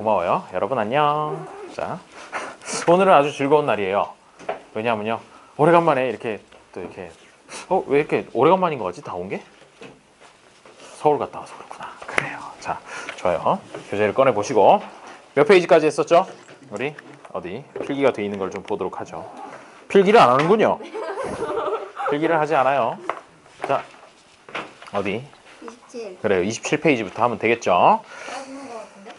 고마워요. 여러분 안녕. 자, 오늘은 아주 즐거운 날이에요. 왜냐하면요, 오래간만에 이렇게 또 이렇게 왜 이렇게 오래간만인 거 같지? 다 온 게? 서울 갔다 와서 그렇구나. 그래요. 자, 좋아요. 교재를 꺼내 보시고 몇 페이지까지 했었죠? 우리 어디 필기가 돼 있는 걸 좀 보도록 하죠. 필기를 안 하는군요. 필기를 하지 않아요. 자, 어디? 27. 그래요. 27페이지부터 하면 되겠죠? 빠지는 것 같은데?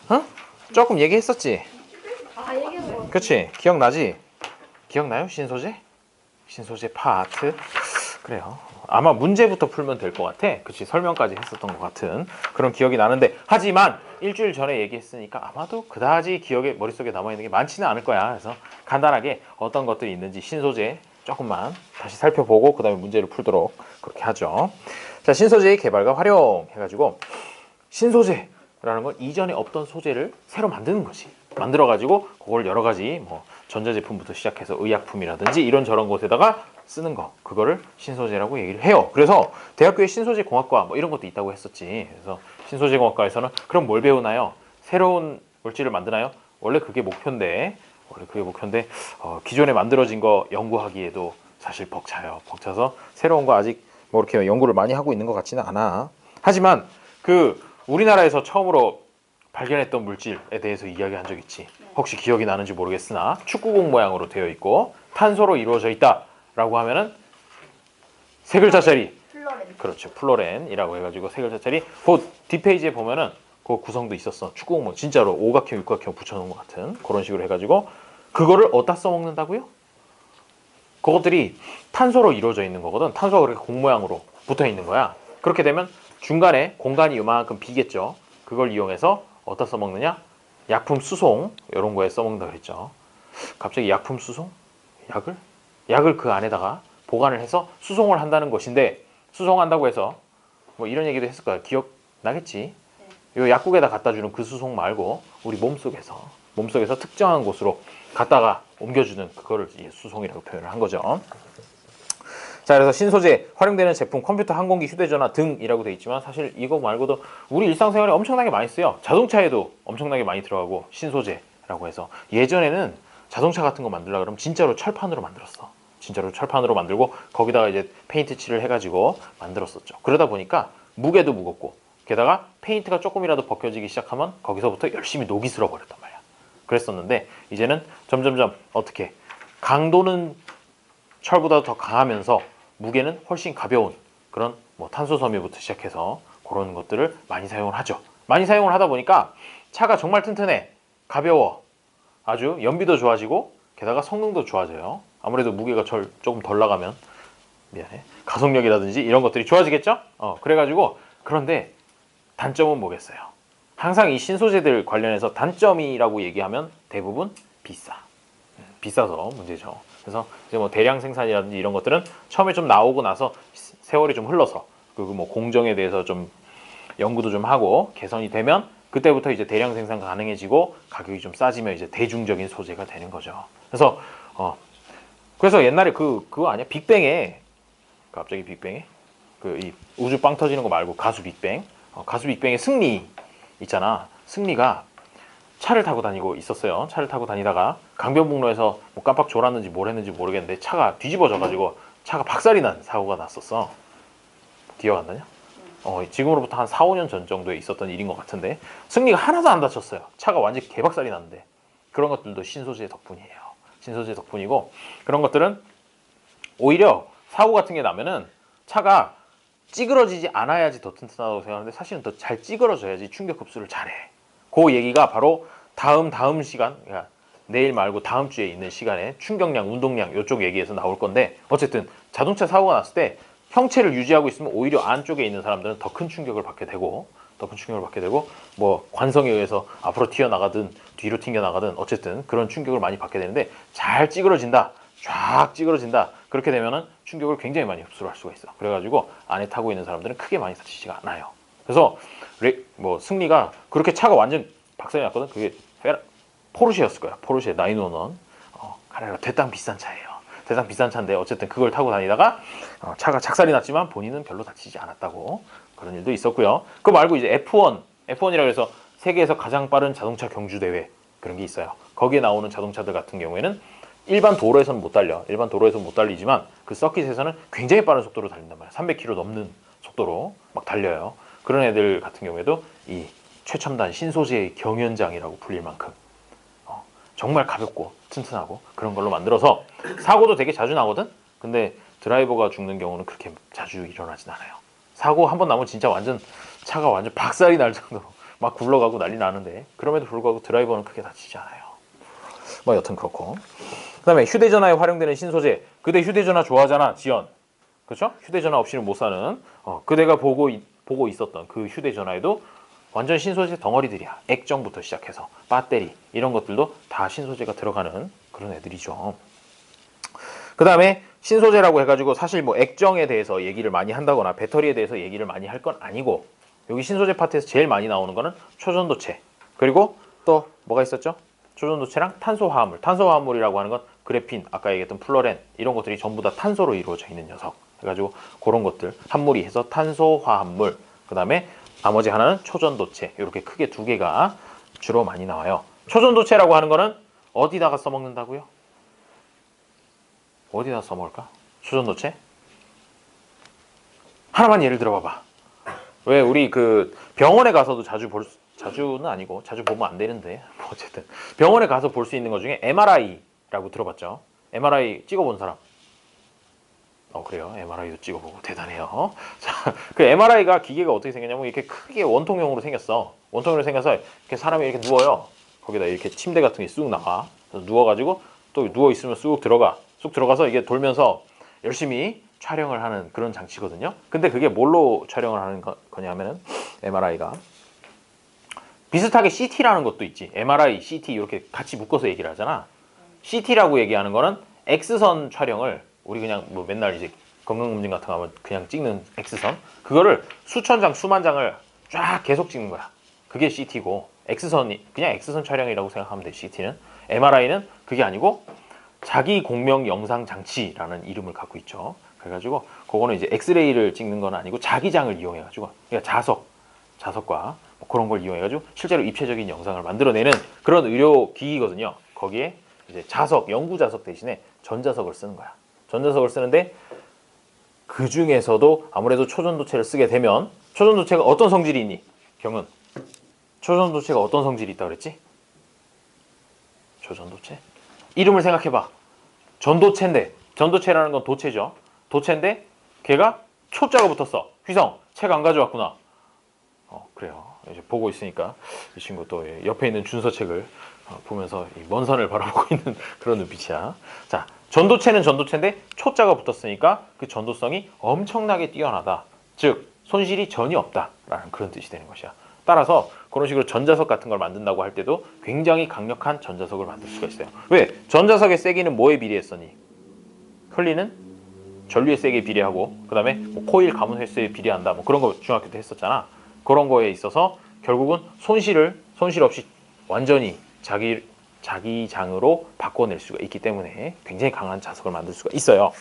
어? 조금 얘기했었지? 아, 얘기한 거 같아. 그치? 기억나지? 기억나요? 신소재? 신소재 파트? 그래요. 아마 문제부터 풀면 될 것 같아. 그치? 설명까지 했었던 것 같은 그런 기억이 나는데, 하지만 일주일 전에 얘기했으니까 아마도 그다지 기억에 머릿속에 남아있는 게 많지는 않을 거야. 그래서 간단하게 어떤 것들이 있는지 신소재 조금만 다시 살펴보고 그 다음에 문제를 풀도록 그렇게 하죠. 자, 신소재의 개발과 활용 해가지고, 신소재라는 건 이전에 없던 소재를 새로 만드는 거지. 만들어가지고 그걸 여러 가지 뭐 전자제품부터 시작해서 의약품이라든지 이런저런 곳에다가 쓰는 거, 그거를 신소재라고 얘기를 해요. 그래서 대학교에 신소재공학과 뭐 이런 것도 있다고 했었지. 그래서 신소재공학과에서는 그럼 뭘 배우나요? 새로운 물질을 만드나요? 원래 그게 목표인데 기존에 만들어진 거 연구하기에도 사실 벅차요. 벅차서 새로운 거 아직 뭐 이렇게 연구를 많이 하고 있는 것 같지는 않아. 하지만 그 우리나라에서 처음으로 발견했던 물질에 대해서 이야기한 적 있지. 혹시 기억이 나는지 모르겠으나 축구공 모양으로 되어 있고 탄소로 이루어져 있다라고 하면은 세 글자짜리, 플로렌. 그렇죠, 플로렌이라고 해가지고 세 글자짜리. 그 뒷페이지에 보면은 그 구성도 있었어. 축구공 모 진짜로 오각형 육각형 붙여놓은 것 같은 그런 식으로 해가지고 그거를 어디다 써먹는다고요? 그것들이 탄소로 이루어져 있는 거거든. 탄소가 그렇게 공 모양으로 붙어 있는 거야. 그렇게 되면 중간에 공간이 요만큼 비겠죠. 그걸 이용해서 어디다 써먹느냐? 약품 수송 이런 거에 써먹는다 그랬죠. 갑자기 약품 수송? 약을 그 안에다가 보관을 해서 수송을 한다는 것인데, 수송한다고 해서 뭐 이런 얘기도 했을 거야. 기억 나겠지? 요 약국에다 갖다 주는 그 수송 말고 우리 몸속에서 특정한 곳으로 갖다가 옮겨주는 그거를 수송이라고 표현을 한 거죠. 자, 그래서 신소재 활용되는 제품, 컴퓨터, 항공기, 휴대전화 등이라고 돼 있지만 사실 이거 말고도 우리 일상생활에 엄청나게 많이 쓰여. 자동차에도 엄청나게 많이 들어가고, 신소재라고 해서 예전에는 자동차 같은 거 만들려고 그러면 진짜로 철판으로 만들었어. 진짜로 철판으로 만들고 거기다가 이제 페인트 칠을 해가지고 만들었었죠. 그러다 보니까 무게도 무겁고, 게다가 페인트가 조금이라도 벗겨지기 시작하면 거기서부터 열심히 녹이 슬어 버렸단 말이야. 그랬었는데 이제는 점점점 어떻게 강도는 철보다 더 강하면서 무게는 훨씬 가벼운 그런 뭐 탄소 섬유부터 시작해서 그런 것들을 많이 사용을 하죠. 많이 사용을 하다 보니까 차가 정말 튼튼해, 가벼워, 아주 연비도 좋아지고 게다가 성능도 좋아져요. 아무래도 무게가 조금 덜 나가면 가속력이라든지 이런 것들이 좋아지겠죠. 그래가지고, 그런데 단점은 뭐겠어요? 항상 이 신소재들 관련해서 단점이라고 얘기하면 대부분 비싸서 문제죠. 그래서 이제 뭐 대량 생산이라든지 이런 것들은 처음에 좀 나오고 나서 세월이 좀 흘러서, 그리고 뭐 공정에 대해서 좀 연구도 좀 하고 개선이 되면 그때부터 이제 대량 생산 가능해지고 가격이 좀 싸지면 이제 대중적인 소재가 되는 거죠. 그래서 옛날에 그거 아니야? 빅뱅에, 갑자기 빅뱅에 이 우주 빵 터지는 거 말고 가수 빅뱅, 가수 빅뱅의 승리 있잖아. 승리가 차를 타고 다니고 있었어요. 차를 타고 다니다가 강변북로에서 뭐 깜빡 졸았는지 뭘 했는지 모르겠는데 차가 뒤집어져가지고 차가 박살이 난 사고가 났었어. 기억 안 나냐? 지금으로부터 한 4, 5년 전 정도에 있었던 일인 것 같은데 승리가 하나도 안 다쳤어요. 차가 완전히 개박살이 났는데, 그런 것들도 신소재 덕분이에요. 신소재 덕분이고, 그런 것들은 오히려 사고 같은 게 나면은 차가 찌그러지지 않아야지 더 튼튼하다고 생각하는데 사실은 더 잘 찌그러져야지 충격 흡수를 잘해. 그 얘기가 바로 다음 시간, 그러니까 내일 말고 다음 주에 있는 시간에 충격량, 운동량 이쪽 얘기에서 나올 건데, 어쨌든 자동차 사고가 났을 때 형체를 유지하고 있으면 오히려 안쪽에 있는 사람들은 더 큰 충격을 받게 되고 뭐 관성에 의해서 앞으로 튀어나가든 뒤로 튕겨나가든 어쨌든 그런 충격을 많이 받게 되는데, 잘 찌그러진다, 쫙 찌그러진다, 그렇게 되면은 충격을 굉장히 많이 흡수를 할 수가 있어. 그래가지고 안에 타고 있는 사람들은 크게 많이 다치지가 않아요. 그래서 승리가 그렇게 차가 완전 박살이 났거든. 그게 포르쉐였을 거야. 포르쉐 911. 카레라 되땅 비싼 차예요. 세상 비싼 차인데 어쨌든 그걸 타고 다니다가 차가 작살이 났지만 본인은 별로 다치지 않았다고, 그런 일도 있었고요. 그거 말고 이제 F1이라고 해서 세계에서 가장 빠른 자동차 경주 대회 그런 게 있어요. 거기에 나오는 자동차들 같은 경우에는 일반 도로에서는 못 달려. 일반 도로에서는 못 달리지만 그 서킷에서는 굉장히 빠른 속도로 달린단 말이야. 300km 넘는 속도로 막 달려요. 그런 애들 같은 경우에도 이 최첨단 신소재의 경연장이라고 불릴 만큼 정말 가볍고 튼튼하고 그런 걸로 만들어서 사고도 되게 자주 나거든? 근데 드라이버가 죽는 경우는 그렇게 자주 일어나진 않아요. 사고 한 번 나면 진짜 차가 완전 박살이 날 정도로 막 굴러가고 난리 나는데 그럼에도 불구하고 드라이버는 크게 다치지 않아요. 뭐 여튼 그렇고. 그 다음에 휴대전화에 활용되는 신소재. 그대 휴대전화 좋아하잖아, 지연. 그렇죠? 휴대전화 없이는 못 사는. 그대가 보고 있었던 그 휴대전화에도 완전 신소재 덩어리들이야. 액정부터 시작해서 배터리 이런 것들도 다 신소재가 들어가는 그런 애들이죠. 그 다음에 신소재라고 해가지고 사실 뭐 액정에 대해서 얘기를 많이 한다거나 배터리에 대해서 얘기를 많이 할 건 아니고 여기 신소재 파트에서 제일 많이 나오는 거는 초전도체 그리고 또 뭐가 있었죠? 초전도체랑 탄소화합물. 탄소화합물이라고 하는 건 그래핀, 아까 얘기했던 플로렌 이런 것들이 전부 다 탄소로 이루어져 있는 녀석. 그래가지고 그런 것들 한물이 해서 탄소화합물. 그 다음에 나머지 하나는 초전도체. 이렇게 크게 두 개가 주로 많이 나와요. 초전도체라고 하는 거는 어디다가 써먹는다고요? 어디다 써먹을까? 초전도체? 하나만 예를 들어봐봐. 왜 우리 그 병원에 가서도 자주는 아니고 자주 보면 안 되는데 뭐 어쨌든 병원에 가서 볼 수 있는 것 중에 MRI라고 들어봤죠? MRI 찍어본 사람? 그래요. MRI도 찍어보고 대단해요. 자, 그 MRI가 기계가 어떻게 생겼냐면 이렇게 크게 원통형으로 생겼어. 원통형으로 생겨서 이렇게 사람이 이렇게 누워요. 거기다 이렇게 침대 같은 게 쑥 나가. 그래서 누워가지고 또 누워 있으면 쑥 들어가. 쑥 들어가서 이게 돌면서 열심히 촬영을 하는 그런 장치거든요. 근데 그게 뭘로 촬영을 하는 거냐면은 MRI가 비슷하게 CT라는 것도 있지. MRI, CT 이렇게 같이 묶어서 얘기를 하잖아. CT라고 얘기하는 거는 X선 촬영을 우리 그냥 뭐 맨날 이제 건강검진 같은 거 하면 그냥 찍는 X선 그거를 수천 장, 수만 장을 쫙 계속 찍는 거야. 그게 CT고 X선이 그냥 X선 촬영이라고 생각하면 돼. CT는 MRI는 그게 아니고 자기 공명 영상 장치라는 이름을 갖고 있죠. 그래가지고 그거는 이제 엑스레이를 찍는 건 아니고 자기장을 이용해가지고 그러니까 자석과 뭐 그런 걸 이용해가지고 실제로 입체적인 영상을 만들어내는 그런 의료 기기거든요. 거기에 이제 연구 자석 대신에 전자석을 쓰는 거야. 전자석을 쓰는데 그 중에서도 아무래도 초전도체를 쓰게 되면 초전도체가 어떤 성질이 있니? 경은 초전도체가 어떤 성질이 있다고 그랬지? 초전도체? 이름을 생각해봐. 전도체인데 전도체라는 건 도체죠. 도체인데 걔가 초자가 붙었어. 휘성 책 안 가져왔구나. 그래요. 이제 보고 있으니까 이 친구 또 옆에 있는 준서책을 보면서 먼 산을 바라보고 있는 그런 눈빛이야. 자, 전도체는 전도체인데 초자가 붙었으니까 그 전도성이 엄청나게 뛰어나다. 즉 손실이 전혀 없다라는 그런 뜻이 되는 것이야. 따라서 그런 식으로 전자석 같은 걸 만든다고 할 때도 굉장히 강력한 전자석을 만들 수가 있어요. 왜? 전자석의 세기는 뭐에 비례했었니? 흘리는 전류의 세기에 비례하고 그 다음에 뭐 코일 가문 횟수에 비례한다. 뭐 그런 거 중학교 때 했었잖아. 그런 거에 있어서 결국은 손실 없이 완전히 자기장으로 바꿔낼 수가 있기 때문에 굉장히 강한 자석을 만들 수가 있어요.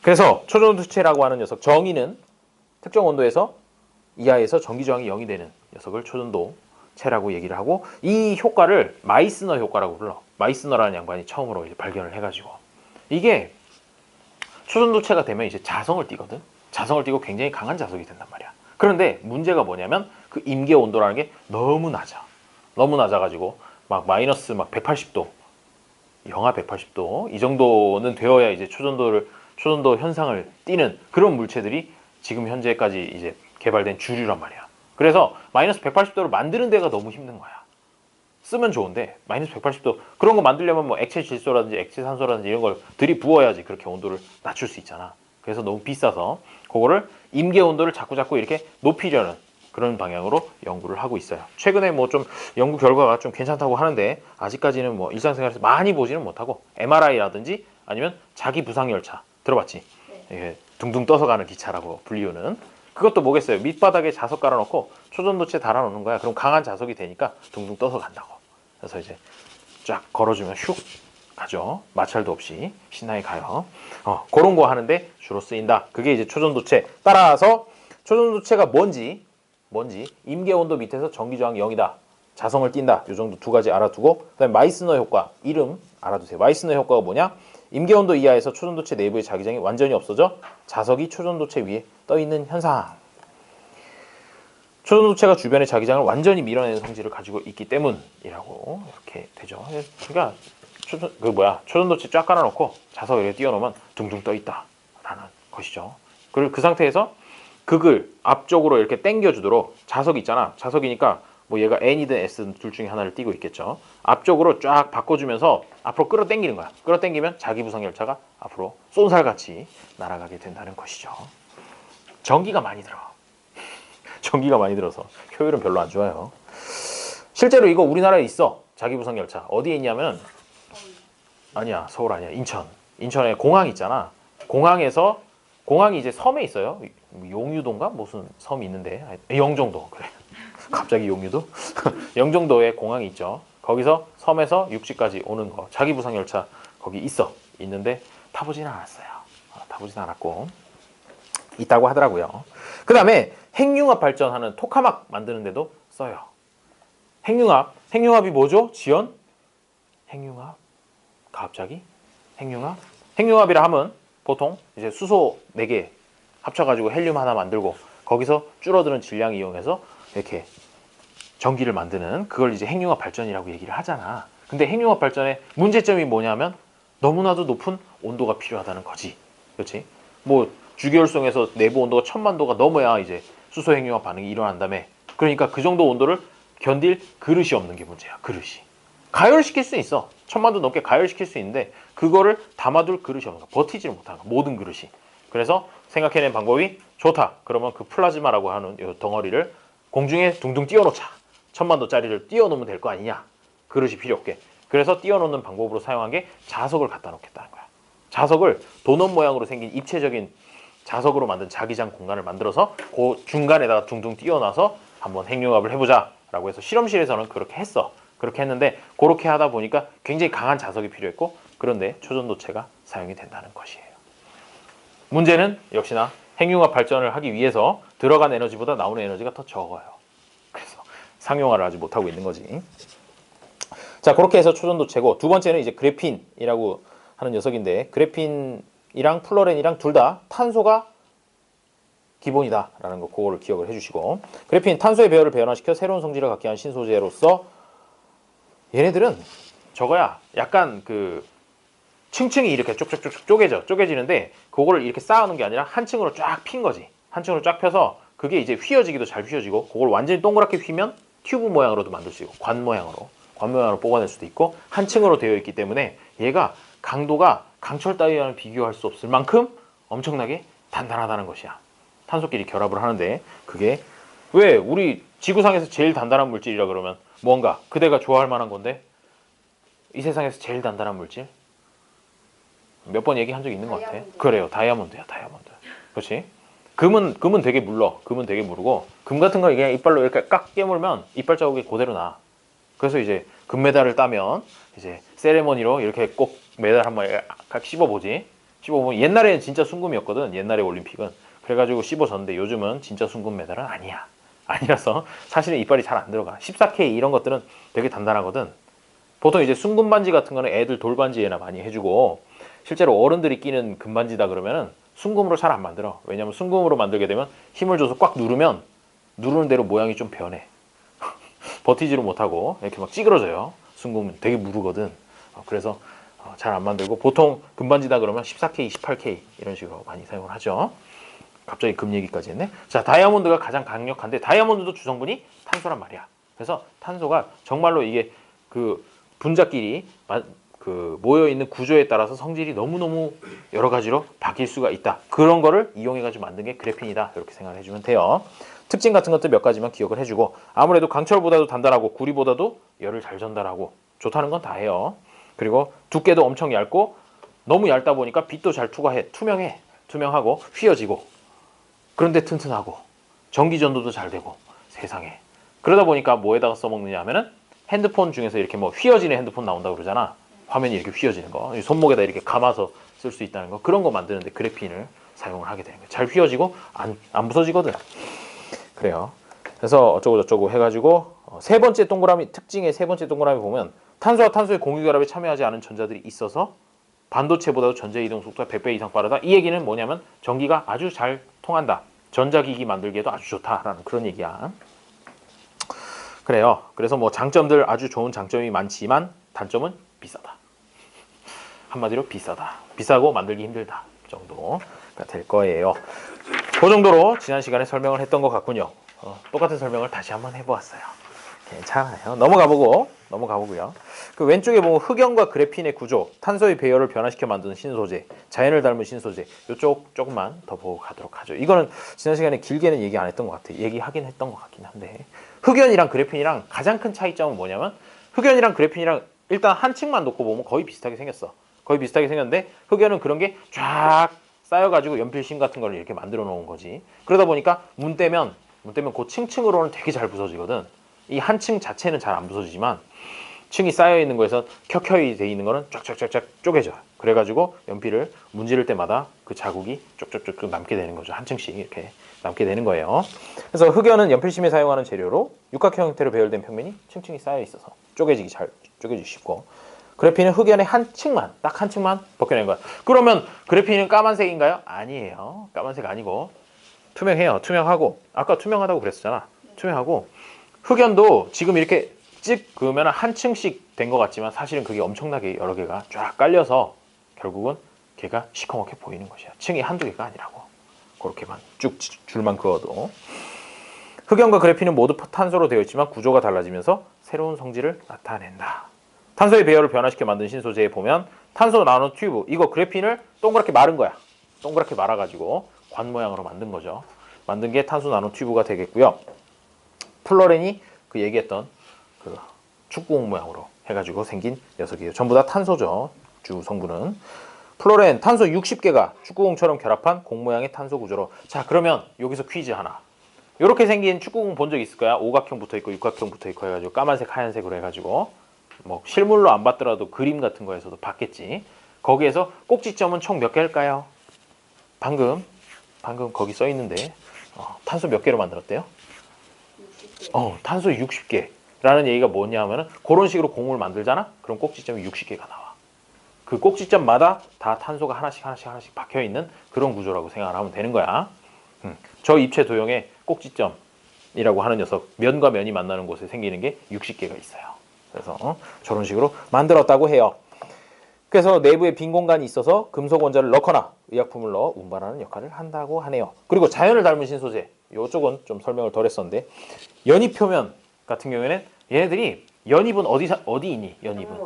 그래서 초전도체라고 하는 녀석 정의는 특정 온도에서 이하에서 전기 저항이 0이 되는 녀석을 초전도체라고 얘기를 하고 이 효과를 마이스너 효과라고 불러. 마이스너라는 양반이 처음으로 이제 발견을 해가지고 이게 초전도체가 되면 이제 자성을 띠거든. 자성을 띠고 굉장히 강한 자석이 된단 말이야. 그런데 문제가 뭐냐면 그 임계 온도라는 게 너무 낮아. 너무 낮아가지고 막 마이너스 막 180도, 영하 180도 이 정도는 되어야 이제 초전도 현상을 띠는 그런 물체들이 지금 현재까지 이제 개발된 주류란 말이야. 그래서 마이너스 180도를 만드는 데가 너무 힘든 거야. 쓰면 좋은데 마이너스 180도 그런 거 만들려면 뭐 액체 질소라든지 액체 산소라든지 이런 걸 들이부어야지 그렇게 온도를 낮출 수 있잖아. 그래서 너무 비싸서 그거를 임계 온도를 자꾸 이렇게 높이려는 그런 방향으로 연구를 하고 있어요. 최근에 뭐 좀 연구 결과가 좀 괜찮다고 하는데 아직까지는 뭐 일상생활에서 많이 보지는 못하고 MRI라든지 아니면 자기 부상 열차 들어봤지? 네. 둥둥 떠서 가는 기차라고 불리우는 그것도 뭐겠어요? 밑바닥에 자석 깔아놓고 초전도체 달아놓는 거야. 그럼 강한 자석이 되니까 둥둥 떠서 간다고. 그래서 이제 쫙 걸어주면 슉 가죠. 마찰도 없이 신나게 가요. 그런 거 하는데 주로 쓰인다. 그게 이제 초전도체. 따라서 초전도체가 뭔지 임계 온도 밑에서 전기 저항 0이다. 자성을 띈다. 이 정도 두 가지 알아두고 그다음에 마이스너 효과 이름 알아두세요. 마이스너 효과가 뭐냐? 임계온도 이하에서 초전도체 내부의 자기장이 완전히 없어져 자석이 초전도체 위에 떠 있는 현상. 초전도체가 주변의 자기장을 완전히 밀어내는 성질을 가지고 있기 때문이라고 이렇게 되죠. 그러니까 초전도체 쫙 깔아놓고 자석을 이렇게 띄워놓으면 둥둥 떠 있다라는 것이죠. 그리고 그 상태에서 극을 앞쪽으로 이렇게 당겨주도록 자석이 있잖아. 자석이니까 뭐 얘가 N이든 S든 둘 중에 하나를 띄고 있겠죠. 앞쪽으로 쫙 바꿔주면서 앞으로 끌어당기는 거야. 끌어당기면 자기부상 열차가 앞으로 쏜살같이 날아가게 된다는 것이죠. 전기가 많이 들어. 전기가 많이 들어서 효율은 별로 안 좋아요. 실제로 이거 우리나라에 있어. 자기부상 열차. 어디에 있냐면 아니야, 서울 아니야. 인천에 공항 있잖아. 공항이 이제 섬에 있어요. 용유도인가 무슨 섬이 있는데 영종도 그래. 갑자기 용유도? 영종도에 공항이 있죠. 거기서 섬에서 육지까지 오는 거 자기부상 열차 거기 있는데 타보지는 않았어요. 타보지는 않았고 있다고 하더라고요. 그 다음에 핵융합 발전하는 토카막 만드는 데도 써요. 핵융합이 뭐죠? 지연? 핵융합? 갑자기? 핵융합이라 하면 보통 이제 수소 4개 합쳐가지고 헬륨 하나 만들고 거기서 줄어드는 질량 이용해서 이렇게 전기를 만드는 그걸 이제 핵융합 발전이라고 얘기를 하잖아. 근데 핵융합 발전의 문제점이 뭐냐면 너무나도 높은 온도가 필요하다는 거지. 그렇지? 뭐 주기율성에서 내부 온도가 1000만 도가 넘어야 이제 수소 핵융합 반응이 일어난다며. 그러니까 그 정도 온도를 견딜 그릇이 없는 게 문제야. 그릇이. 가열시킬 수 있어. 1000만 도 넘게 가열시킬 수 있는데 그거를 담아둘 그릇이 없는 거야. 버티지를 못하는 거야. 모든 그릇이. 그래서 생각해낸 방법이 좋다. 그러면 그 플라즈마라고 하는 이 덩어리를 공중에 둥둥 띄워놓자. 1000만 도짜리를 띄워놓으면 될 거 아니냐. 그릇이 필요 없게. 그래서 띄워놓는 방법으로 사용한 게 자석을 갖다 놓겠다는 거야. 자석을 도넛 모양으로 생긴 입체적인 자석으로 만든 자기장 공간을 만들어서 그 중간에다가 둥둥 띄워놔서 한번 핵융합을 해보자 라고 해서 실험실에서는 그렇게 했어. 그렇게 했는데 그렇게 하다 보니까 굉장히 강한 자석이 필요했고 그런데 초전도체가 사용이 된다는 것이에요. 문제는 역시나 핵융합 발전을 하기 위해서 들어간 에너지보다 나오는 에너지가 더 적어요. 그래서 상용화를 하지 못하고 있는 거지. 자, 그렇게 해서 초전도체고 두 번째는 이제 그래핀이라고 하는 녀석인데 그래핀이랑 플로렌이랑 둘 다 탄소가 기본이다라는 거 그거를 기억을 해주시고 그래핀 탄소의 배열을 배연화시켜 새로운 성질을 갖게 한 신소재로서 얘네들은 저거야 약간 그 층층이 이렇게 쭉쭉쭉 쪼개지는데 그거를 이렇게 쌓아놓은 게 아니라 한 층으로 쫙 핀 거지. 한 층으로 쫙 펴서 그게 이제 휘어지기도 잘 휘어지고 그걸 완전히 동그랗게 휘면 튜브 모양으로도 만들 수 있고 관 모양으로 뽑아낼 수도 있고 한 층으로 되어 있기 때문에 얘가 강도가 강철 따위와는 비교할 수 없을 만큼 엄청나게 단단하다는 것이야. 탄소끼리 결합을 하는데 그게 왜 우리 지구상에서 제일 단단한 물질이라 그러면 뭔가 그대가 좋아할 만한 건데 이 세상에서 제일 단단한 물질 몇 번 얘기한 적 있는 것 같아. 그래요. 다이아몬드야. 다이아몬드. 그렇지? 금은 되게 물러. 금은 되게 무르고 금 같은 거 그냥 이빨로 이렇게 깍 깨물면 이빨 자국이 그대로 나. 그래서 이제 금메달을 따면 이제 세레머니로 이렇게 꼭 메달 한번 각 씹어보지. 씹어보면 옛날에는 진짜 순금이었거든. 옛날에 올림픽은. 그래가지고 씹어졌는데 요즘은 진짜 순금 메달은 아니야. 아니라서 사실은 이빨이 잘 안 들어가. 14K 이런 것들은 되게 단단하거든. 보통 이제 순금 반지 같은 거는 애들 돌반지에나 많이 해주고 실제로 어른들이 끼는 금반지다 그러면은 순금으로 잘 안 만들어. 왜냐면 순금으로 만들게 되면 힘을 줘서 꽉 누르면 누르는 대로 모양이 좀 변해. 버티지를 못하고 이렇게 막 찌그러져요. 순금은 되게 무르거든. 그래서 잘 안 만들고 보통 금반지다 그러면 14K, 18K 이런 식으로 많이 사용을 하죠. 갑자기 금 얘기까지 했네. 자, 다이아몬드가 가장 강력한데 다이아몬드도 주성분이 탄소란 말이야. 그래서 탄소가 정말로 이게 그 분자끼리 그 모여있는 구조에 따라서 성질이 너무너무 여러 가지로 바뀔 수가 있다. 그런 거를 이용해가지고 만든 게 그래핀이다. 이렇게 생각을 해주면 돼요. 특징 같은 것들 몇 가지만 기억을 해주고 아무래도 강철보다도 단단하고 구리보다도 열을 잘 전달하고 좋다는 건 다 해요. 그리고 두께도 엄청 얇고 너무 얇다 보니까 빛도 잘 투과해. 투명하고 휘어지고 그런데 튼튼하고 전기 전도도 잘 되고 세상에. 그러다 보니까 뭐에다가 써먹느냐 하면은 핸드폰 중에서 이렇게 뭐 휘어지는 핸드폰 나온다고 그러잖아. 화면이 이렇게 휘어지는 거. 손목에다 이렇게 감아서 쓸 수 있다는 거. 그런 거 만드는데 그래핀을 사용을 하게 되는 거예요. 잘 휘어지고 안 부서지거든. 그래요. 그래서 어쩌고 저쩌고 해가지고 세 번째 동그라미 특징의 세 번째 동그라미 보면 탄소와 탄소의 공유결합에 참여하지 않은 전자들이 있어서 반도체보다도 전자 이동 속도가 100배 이상 빠르다. 이 얘기는 뭐냐면 전기가 아주 잘 통한다. 전자기기 만들기에도 아주 좋다라는 그런 얘기야. 그래요. 그래서 뭐 장점들 아주 좋은 장점이 많지만 단점은 비싸다. 한마디로 비싸다. 비싸고 만들기 힘들다 정도가 될 거예요. 그 정도로 지난 시간에 설명을 했던 것 같군요. 똑같은 설명을 다시 한번 해보았어요. 괜찮아요. 넘어가보고요. 그 왼쪽에 보면 흑연과 그래핀의 구조, 탄소의 배열을 변화시켜 만드는 신소재, 자연을 닮은 신소재. 이쪽 조금만 더 보고 가도록 하죠. 이거는 지난 시간에 길게는 얘기 안 했던 것 같아요. 얘기하긴 했던 것 같긴 한데 흑연이랑 그래핀이랑 가장 큰 차이점은 뭐냐면 흑연이랑 그래핀이랑 일단 한 층만 놓고 보면 거의 비슷하게 생겼어. 거의 비슷하게 생겼는데 흑연은 그런 게 쫙 쌓여가지고 연필심 같은 걸 이렇게 만들어 놓은 거지. 그러다 보니까 문 떼면 그 층층으로는 되게 잘 부서지거든. 이 한 층 자체는 잘 안 부서지지만 층이 쌓여 있는 거에서 켜켜이 돼 있는 거는 쫙쫙쫙쫙 쪼개져. 그래가지고 연필을 문지를 때마다 그 자국이 쪽쪽쪽쪽 남게 되는 거죠. 한 층씩 이렇게 남게 되는 거예요. 그래서 흑연은 연필심에 사용하는 재료로 육각형 형태로 배열된 평면이 층층이 쌓여 있어서 잘 쪼개지기 쉽고, 그래핀은 흑연의 한 층만, 딱 한 층만 벗겨낸 거야. 그러면 그래핀은 까만색인가요? 아니에요. 까만색 아니고 투명해요. 투명하고 아까 투명하다고 그랬었잖아. 투명하고 흑연도 지금 이렇게 찍 그으면 한 층씩 된 것 같지만 사실은 그게 엄청나게 여러 개가 쫙 깔려서 결국은 걔가 시커멓게 보이는 것이야. 층이 한두 개가 아니라고. 그렇게만 쭉 줄만 그어도. 흑연과 그래핀은 모두 탄소로 되어 있지만 구조가 달라지면서 새로운 성질을 나타낸다. 탄소의 배열을 변화시켜 만든 신소재에 보면 탄소 나노 튜브, 이거 그래핀을 동그랗게 마른 거야. 동그랗게 말아가지고 관 모양으로 만든 거죠. 만든 게 탄소 나노 튜브가 되겠고요. 플로렌이 그 얘기했던 그 축구공 모양으로 해가지고 생긴 녀석이에요. 전부 다 탄소죠. 주 성분은. 플로렌, 탄소 60개가 축구공처럼 결합한 공 모양의 탄소 구조로. 자, 그러면 여기서 퀴즈 하나. 이렇게 생긴 축구공 본 적 있을 거야. 오각형 붙어 있고 육각형 붙어 있고 해가지고 까만색 하얀색으로 해가지고 뭐 실물로 안 봤더라도 그림 같은 거에서도 봤겠지. 거기에서 꼭지점은 총 몇 개일까요? 방금 거기 써 있는데 탄소 몇 개로 만들었대요? 60개. 탄소 60개라는 얘기가 뭐냐면은 그런 식으로 공을 만들잖아. 그럼 꼭지점이 60개가 나와. 그 꼭지점마다 다 탄소가 하나씩 박혀 있는 그런 구조라고 생각을 하면 되는 거야. 저 입체 도형의 꼭지점이라고 하는 녀석, 면과 면이 만나는 곳에 생기는 게 60개가 있어요. 그래서 저런 식으로 만들었다고 해요. 그래서 내부에 빈 공간이 있어서 금속 원자를 넣거나 의약품을 넣어 운반하는 역할을 한다고 하네요. 그리고 자연을 닮은 신소재, 이쪽은 좀 설명을 덜 했었는데 연잎 표면 같은 경우에는 얘네들이 연잎은 어디 있니? 연잎은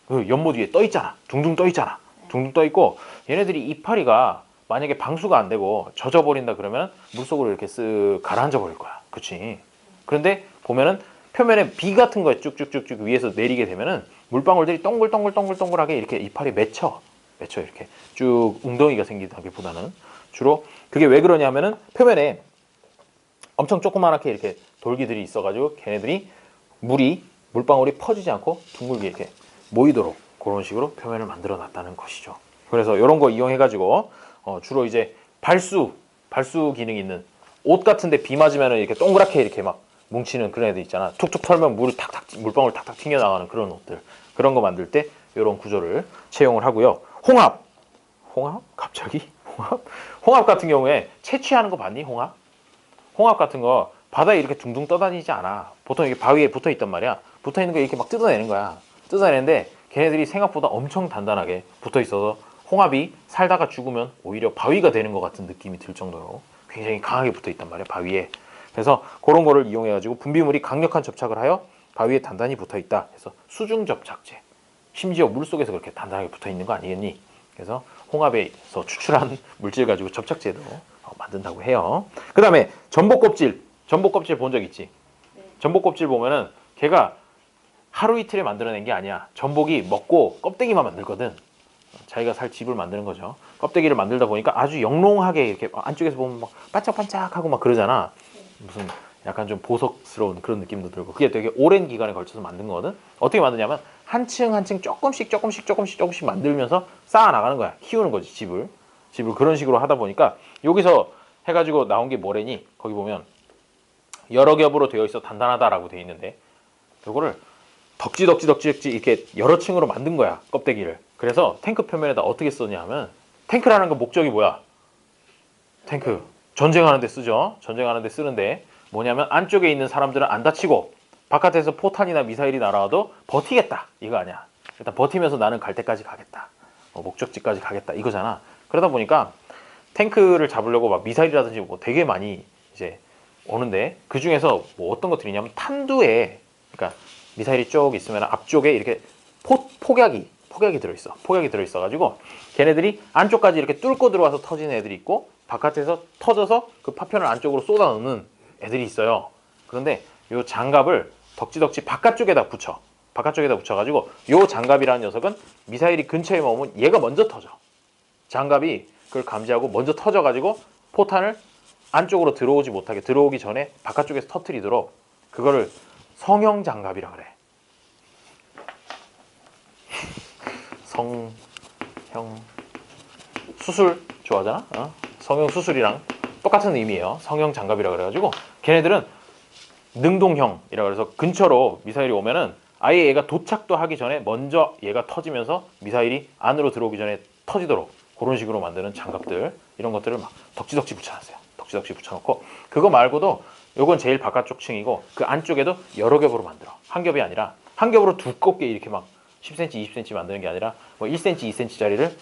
그 연못 위에 떠 있잖아. 둥둥 떠 있잖아. 둥둥 떠 있고 얘네들이 이파리가 만약에 방수가 안 되고 젖어버린다 그러면 물속으로 이렇게 쓱 가라앉아 버릴 거야. 그치? 그런데 보면은 표면에 비 같은 거에 쭉쭉쭉쭉 위에서 내리게 되면은 물방울들이 동글동글동글동글하게 이렇게 이파리 맺혀 이렇게 쭉 웅덩이가 생기다기보다는 주로 그게 왜 그러냐면은 표면에 엄청 조그맣게 이렇게 돌기들이 있어가지고 걔네들이 물방울이 퍼지지 않고 둥글게 이렇게 모이도록 그런 식으로 표면을 만들어 놨다는 것이죠. 그래서 이런 거 이용해가지고 주로 이제 발수 기능이 있는 옷 같은데 비 맞으면 이렇게 동그랗게 이렇게 막 뭉치는 그런 애들 있잖아. 툭툭 털면 물방울 탁탁 튕겨나가는 그런 옷들. 그런 거 만들 때 이런 구조를 채용을 하고요. 홍합? 갑자기? 홍합 같은 경우에 채취하는 거 봤니? 홍합 같은 거 바다에 이렇게 둥둥 떠다니지 않아. 보통 이게 바위에 붙어 있단 말이야. 붙어 있는 거 이렇게 막 뜯어내는 거야. 뜯어내는데 걔네들이 생각보다 엄청 단단하게 붙어 있어서 홍합이 살다가 죽으면 오히려 바위가 되는 것 같은 느낌이 들 정도로 굉장히 강하게 붙어 있단 말이야, 바위에. 그래서 그런 거를 이용해가지고 분비물이 강력한 접착을 하여 바위에 단단히 붙어 있다. 그래서 수중 접착제. 심지어 물속에서 그렇게 단단하게 붙어 있는 거 아니겠니? 그래서 홍합에서 추출한 물질 가지고 접착제도 만든다고 해요. 그 다음에 전복 껍질 본 적 있지? 네. 전복 껍질 보면은 걔가 하루 이틀에 만들어낸 게 아니야. 전복이 먹고 껍데기만 만들거든. 자기가 살 집을 만드는 거죠. 껍데기를 만들다 보니까 아주 영롱하게 이렇게 안쪽에서 보면 막 반짝반짝하고 막 그러잖아. 무슨 약간 좀 보석스러운 그런 느낌도 들고 그게 되게 오랜 기간에 걸쳐서 만든 거거든. 어떻게 만드냐면 한 층 한 층 조금씩 만들면서 쌓아 나가는 거야. 키우는 거지, 집을 그런 식으로 하다 보니까 여기서 해가지고 나온 게 뭐래니? 거기 보면 여러 겹으로 되어 있어 단단하다라고 되어 있는데 요거를 덕지 이렇게 여러 층으로 만든 거야, 껍데기를. 그래서 탱크 표면에다 어떻게 썼냐 하면, 탱크라는 거 목적이 뭐야? 탱크. 전쟁하는 데 쓰죠. 전쟁하는 데 쓰는데 뭐냐면 안쪽에 있는 사람들은 안 다치고 바깥에서 포탄이나 미사일이 날아와도 버티겠다. 이거 아니야. 일단 버티면서 나는 갈 때까지 가겠다. 목적지까지 가겠다. 이거잖아. 그러다 보니까 탱크를 잡으려고 막 미사일이라든지 뭐 되게 많이 이제 오는데 그 중에서 뭐 어떤 것들이 있냐면 탄두에, 그러니까 미사일이 쭉 있으면 앞쪽에 이렇게 폭약이 들어있어. 폭약이 들어있어가지고 걔네들이 안쪽까지 이렇게 뚫고 들어와서 터지는 애들이 있고 바깥에서 터져서 그 파편을 안쪽으로 쏟아 넣는 애들이 있어요. 그런데 요 장갑을 덕지덕지 바깥쪽에다 붙여. 바깥쪽에다 붙여가지고 요 장갑이라는 녀석은 미사일이 근처에 머무면 얘가 먼저 터져. 장갑이 그걸 감지하고 먼저 터져가지고 포탄을 안쪽으로 들어오지 못하게, 들어오기 전에 바깥쪽에서 터뜨리도록, 그거를 성형 장갑이라 그래. 성형 수술 좋아하잖아? 성형 수술이랑 똑같은 의미예요. 성형 장갑이라 그래가지고 걔네들은 능동형이라 그래서 근처로 미사일이 오면은 아예 얘가 도착도 하기 전에 먼저 얘가 터지면서 미사일이 안으로 들어오기 전에 터지도록 그런 식으로 만드는 장갑들, 이런 것들을 막 덕지덕지 붙여놨어요. 덕지덕지 붙여놓고, 그거 말고도 요건 제일 바깥쪽 층이고 그 안쪽에도 여러 겹으로 만들어. 한 겹이 아니라 한 겹으로 두껍게 이렇게 막 10cm, 20cm 만드는 게 아니라 뭐 1cm, 2cm짜리를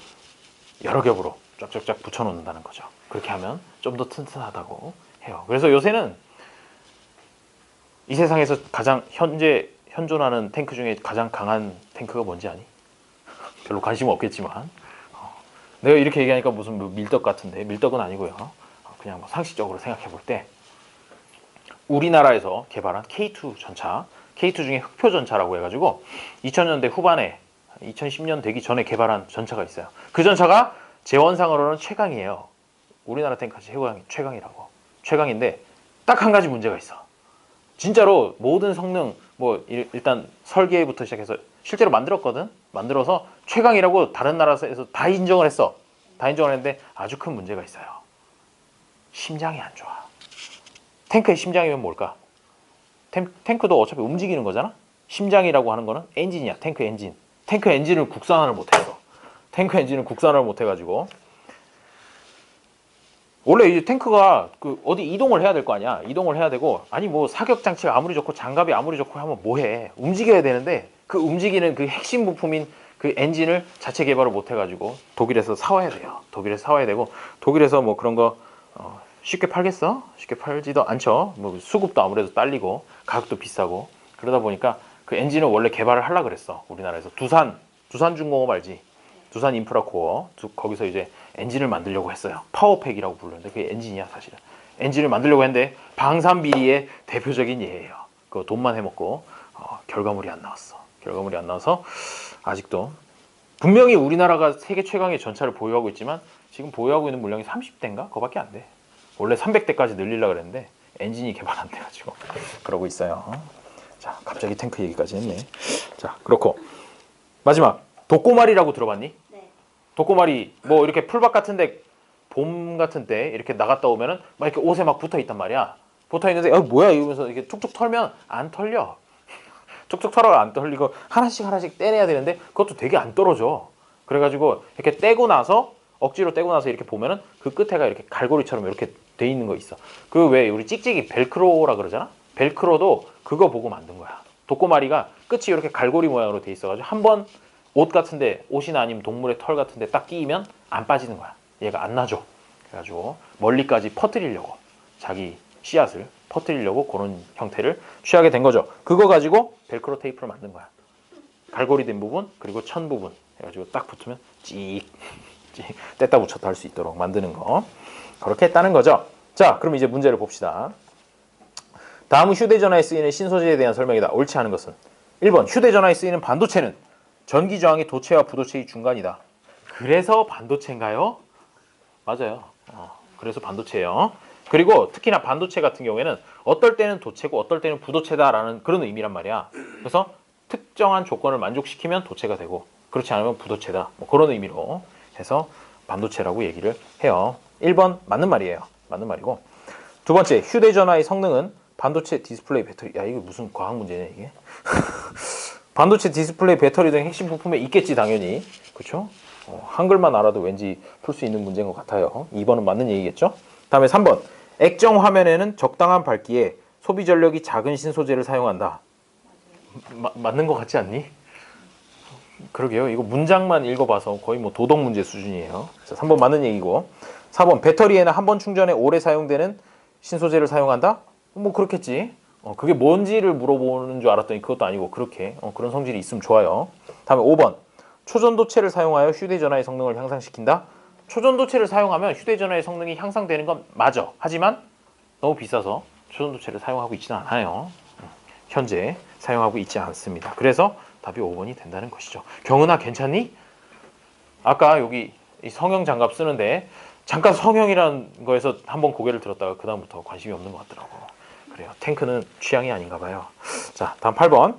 여러 겹으로 쫙쫙쫙 붙여놓는다는 거죠. 그렇게 하면 좀 더 튼튼하다고 해요. 그래서 요새는 이 세상에서 가장 현재 현존하는 탱크 중에 가장 강한 탱크가 뭔지 아니? 별로 관심 없겠지만 내가 이렇게 얘기하니까 무슨 뭐 밀떡 같은데, 밀떡은 아니고요. 그냥 뭐 상식적으로 생각해 볼 때 우리나라에서 개발한 K2 전차, K2 중에 흑표 전차라고 해가지고 2000년대 후반에 2010년 되기 전에 개발한 전차가 있어요. 그 전차가 재원상으로는 최강이에요. 우리나라 탱크까지 최강이라고. 최강인데 딱 한 가지 문제가 있어. 진짜로 모든 성능, 뭐 일단 설계부터 시작해서 실제로 만들었거든. 만들어서 최강이라고 다른 나라에서 다 인정을 했어. 다 인정을 했는데 아주 큰 문제가 있어요. 심장이 안 좋아. 탱크의 심장이면 뭘까? 탱크도 어차피 움직이는 거잖아. 심장이라고 하는 거는 엔진이야. 탱크 엔진. 탱크 엔진을 국산화를 못했어. 탱크 엔진을 국산화를 못해가지고 원래 이제 탱크가 그 어디 이동을 해야 될 거 아니야. 이동을 해야 되고, 아니 뭐 사격 장치가 아무리 좋고 장갑이 아무리 좋고 하면 뭐해. 움직여야 되는데 그 움직이는 그 핵심 부품인 그 엔진을 자체 개발을 못 해가지고 독일에서 사와야 돼요. 독일에서 사와야 되고, 독일에서 뭐 그런 거 쉽게 팔겠어? 쉽게 팔지도 않죠. 뭐 수급도 아무래도 딸리고 가격도 비싸고, 그러다 보니까 그 엔진을 원래 개발을 하려고 그랬어. 우리나라에서 두산중공업 알지? 두산 인프라코어, 거기서 이제 엔진을 만들려고 했어요. 파워팩이라고 부르는데 그게 엔진이야 사실은. 엔진을 만들려고 했는데 방산비리의 대표적인 예예요. 그 돈만 해먹고 결과물이 안 나왔어. 결과물이 안 나와서 아직도 분명히 우리나라가 세계 최강의 전차를 보유하고 있지만 지금 보유하고 있는 물량이 30대인가? 그거밖에 안 돼. 원래 300대까지 늘리려고 그랬는데 엔진이 개발 안 돼가지고 그러고 있어요. 자, 갑자기 탱크 얘기까지 했네. 자, 그렇고 마지막 독고말이라고 들어봤니? 네. 독고말이 뭐 이렇게 풀밭 같은데 봄 같은 때 이렇게 나갔다 오면은 막 이렇게 옷에 막 붙어 있단 말이야. 붙어 있는데 뭐야 이러면서 이렇게 툭툭 털면 안 털려. 툭툭 털어가 안 털리고 하나씩 떼내야 되는데 그것도 되게 안 떨어져. 그래가지고 이렇게 떼고 나서 억지로 떼고 나서 이렇게 보면은 그 끝에가 이렇게 갈고리처럼 이렇게 돼 있는 거 있어. 그 왜 우리 찍찍이 벨크로라 그러잖아. 벨크로도 그거 보고 만든 거야. 독고마리가 끝이 이렇게 갈고리 모양으로 돼 있어가지고 한번 옷 같은데, 옷이나 아니면 동물의 털 같은데 딱 끼면 안 빠지는 거야. 얘가 안 나죠. 그래가지고 멀리까지 퍼뜨리려고, 자기 씨앗을 퍼뜨리려고 그런 형태를 취하게 된 거죠. 그거 가지고 벨크로 테이프를 만든 거야. 갈고리 된 부분 그리고 천 부분 해가지고 딱 붙으면 찍 뗐다 붙였다 할 수 있도록 만드는 거. 그렇게 했다는 거죠. 자, 그럼 이제 문제를 봅시다. 다음은 휴대전화에 쓰이는 신소재에 대한 설명이다. 옳지 않은 것은 1번 휴대전화에 쓰이는 반도체는 전기 저항이 도체와 부도체의 중간이다. 그래서 반도체인가요? 맞아요. 그래서 반도체예요. 그리고 특히나 반도체 같은 경우에는 어떨 때는 도체고 어떨 때는 부도체다라는 그런 의미란 말이야. 그래서 특정한 조건을 만족시키면 도체가 되고 그렇지 않으면 부도체다. 뭐 그런 의미로 해서 반도체라고 얘기를 해요. 1번 맞는 말이에요. 맞는 말이고, 두 번째 휴대전화의 성능은 반도체 디스플레이 배터리. 야, 이거 무슨 과학 문제냐 이게? 반도체 디스플레이 배터리 등 핵심 부품에 있겠지 당연히. 그렇죠? 한글만 알아도 왠지 풀 수 있는 문제인 것 같아요. 2번은 맞는 얘기겠죠? 다음에 3번. 액정 화면에는 적당한 밝기에 소비 전력이 작은 신소재를 사용한다. 맞는 것 같지 않니? 그러게요. 이거 문장만 읽어봐서 거의 뭐 도덕 문제 수준이에요. 자, 3번 맞는 얘기고. 4번. 배터리에는 한 번 충전에 오래 사용되는 신소재를 사용한다? 뭐 그렇겠지. 그게 뭔지를 물어보는 줄 알았더니 그것도 아니고 그렇게 그런 성질이 있으면 좋아요. 다음에 5번. 초전도체를 사용하여 휴대전화의 성능을 향상시킨다? 초전도체를 사용하면 휴대전화의 성능이 향상되는 건 맞아. 하지만 너무 비싸서 초전도체를 사용하고 있지는 않아요. 현재 사용하고 있지 않습니다. 그래서 답이 5번이 된다는 것이죠. 경은아 괜찮니? 아까 여기 이 성형 장갑 쓰는데 잠깐 성형이라는 거에서 한번 고개를 들었다가 그 다음부터 관심이 없는 것 같더라고. 그래요. 탱크는 취향이 아닌가 봐요. 자, 다음 8번.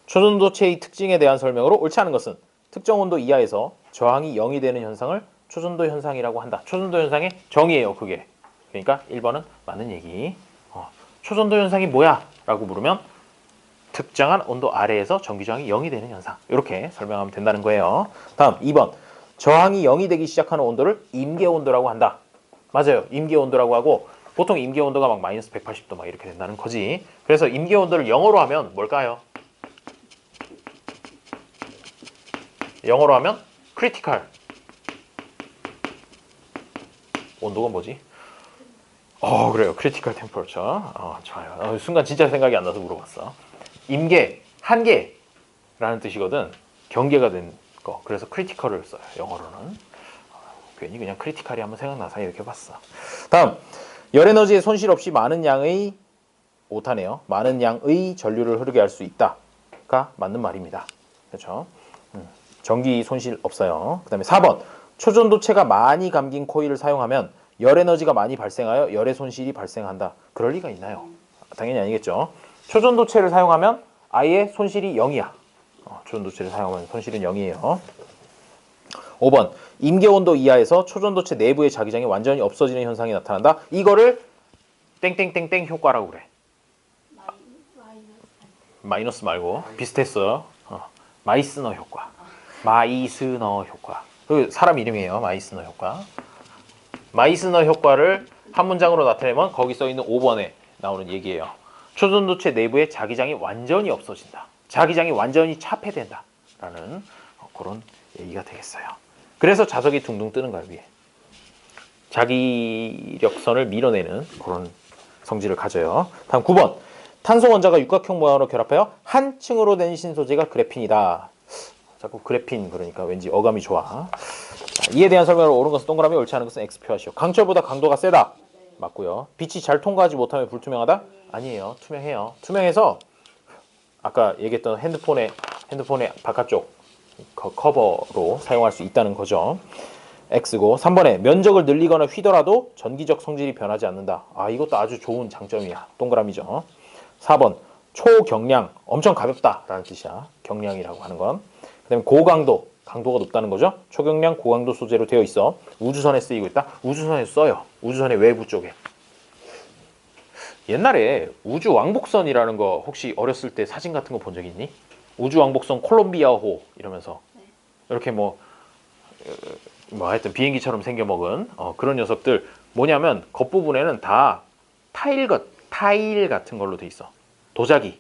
초전도체의 특징에 대한 설명으로 옳지 않은 것은 특정 온도 이하에서 저항이 0이 되는 현상을 초전도 현상이라고 한다. 초전도 현상의 정의예요, 그게. 그러니까 1번은 맞는 얘기. 초전도 현상이 뭐야? 라고 물으면 특정한 온도 아래에서 전기 저항이 0이 되는 현상. 이렇게 설명하면 된다는 거예요. 다음 2번. 저항이 0이 되기 시작하는 온도를 임계 온도라고 한다. 맞아요. 임계 온도라고 하고 보통 임계 온도가 막 마이너스 180도 막 이렇게 된다는 거지. 그래서 임계 온도를 영어로 하면 뭘까요? 영어로 하면 크리티컬. 온도가 뭐지? 그래요. 크리티컬 템퍼러처. 좋아요. 순간 진짜 생각이 안 나서 물어봤어. 임계, 한계라는 뜻이거든. 경계가 된 거. 그래서 크리티컬을 써요. 영어로는. 괜히 그냥 크리티컬이 한번 생각나서 이렇게 봤어. 다음. 열에너지의 손실 없이 많은 양의 오타네요. 많은 양의 전류를 흐르게 할 수 있다가 맞는 말입니다. 그렇죠? 전기 손실 없어요. 그 다음에 4번. 초전도체가 많이 감긴 코일을 사용하면 열에너지가 많이 발생하여 열의 손실이 발생한다. 그럴 리가 있나요? 당연히 아니겠죠. 초전도체를 사용하면 아예 손실이 0이야. 초전도체를 사용하면 손실은 0이에요. 5번. 임계온도 이하에서 초전도체 내부의 자기장이 완전히 없어지는 현상이 나타난다. 이거를 땡땡땡땡 효과라고 그래. 마이너스 말고 비슷했어요. 마이스너 효과. 마이스너 효과. 그 사람 이름이에요. 마이스너 효과. 마이스너 효과를 한 문장으로 나타내면 거기 써 있는 5번에 나오는 얘기예요. 초전도체 내부의 자기장이 완전히 없어진다. 자기장이 완전히 차폐된다. 라는 그런 얘기가 되겠어요. 그래서 자석이 둥둥 뜨는 거야, 위에. 자기력선을 밀어내는 그런 성질을 가져요. 다음 9번. 탄소 원자가 육각형 모양으로 결합하여 한 층으로 된 신소재가 그래핀이다. 자꾸 그래핀 그러니까 왠지 어감이 좋아. 자, 이에 대한 설명을 옳은 것은 동그라미, 옳지 않은 것은 X표 하시오. 강철보다 강도가 세다. 맞고요. 빛이 잘 통과하지 못하면 불투명하다? 아니에요. 투명해요. 투명해서 아까 얘기했던 핸드폰의 바깥쪽 커버로 사용할 수 있다는 거죠. X고 3번에 면적을 늘리거나 휘더라도 전기적 성질이 변하지 않는다. 이것도 아주 좋은 장점이야. 동그라미죠. 4번 초경량, 엄청 가볍다라는 뜻이야. 경량이라고 하는 건. 그 다음에 고강도, 강도가 높다는 거죠. 초경량 고강도 소재로 되어 있어. 우주선에 쓰이고 있다. 우주선에 써요. 우주선의 외부 쪽에. 옛날에 우주 왕복선이라는 거 혹시 어렸을 때 사진 같은 거 본 적 있니? 우주 왕복선 콜롬비아호 이러면서 이렇게 뭐 하여튼 비행기처럼 생겨먹은 그런 녀석들 뭐냐면 겉부분에는 다 타일 같은 걸로 돼 있어. 도자기,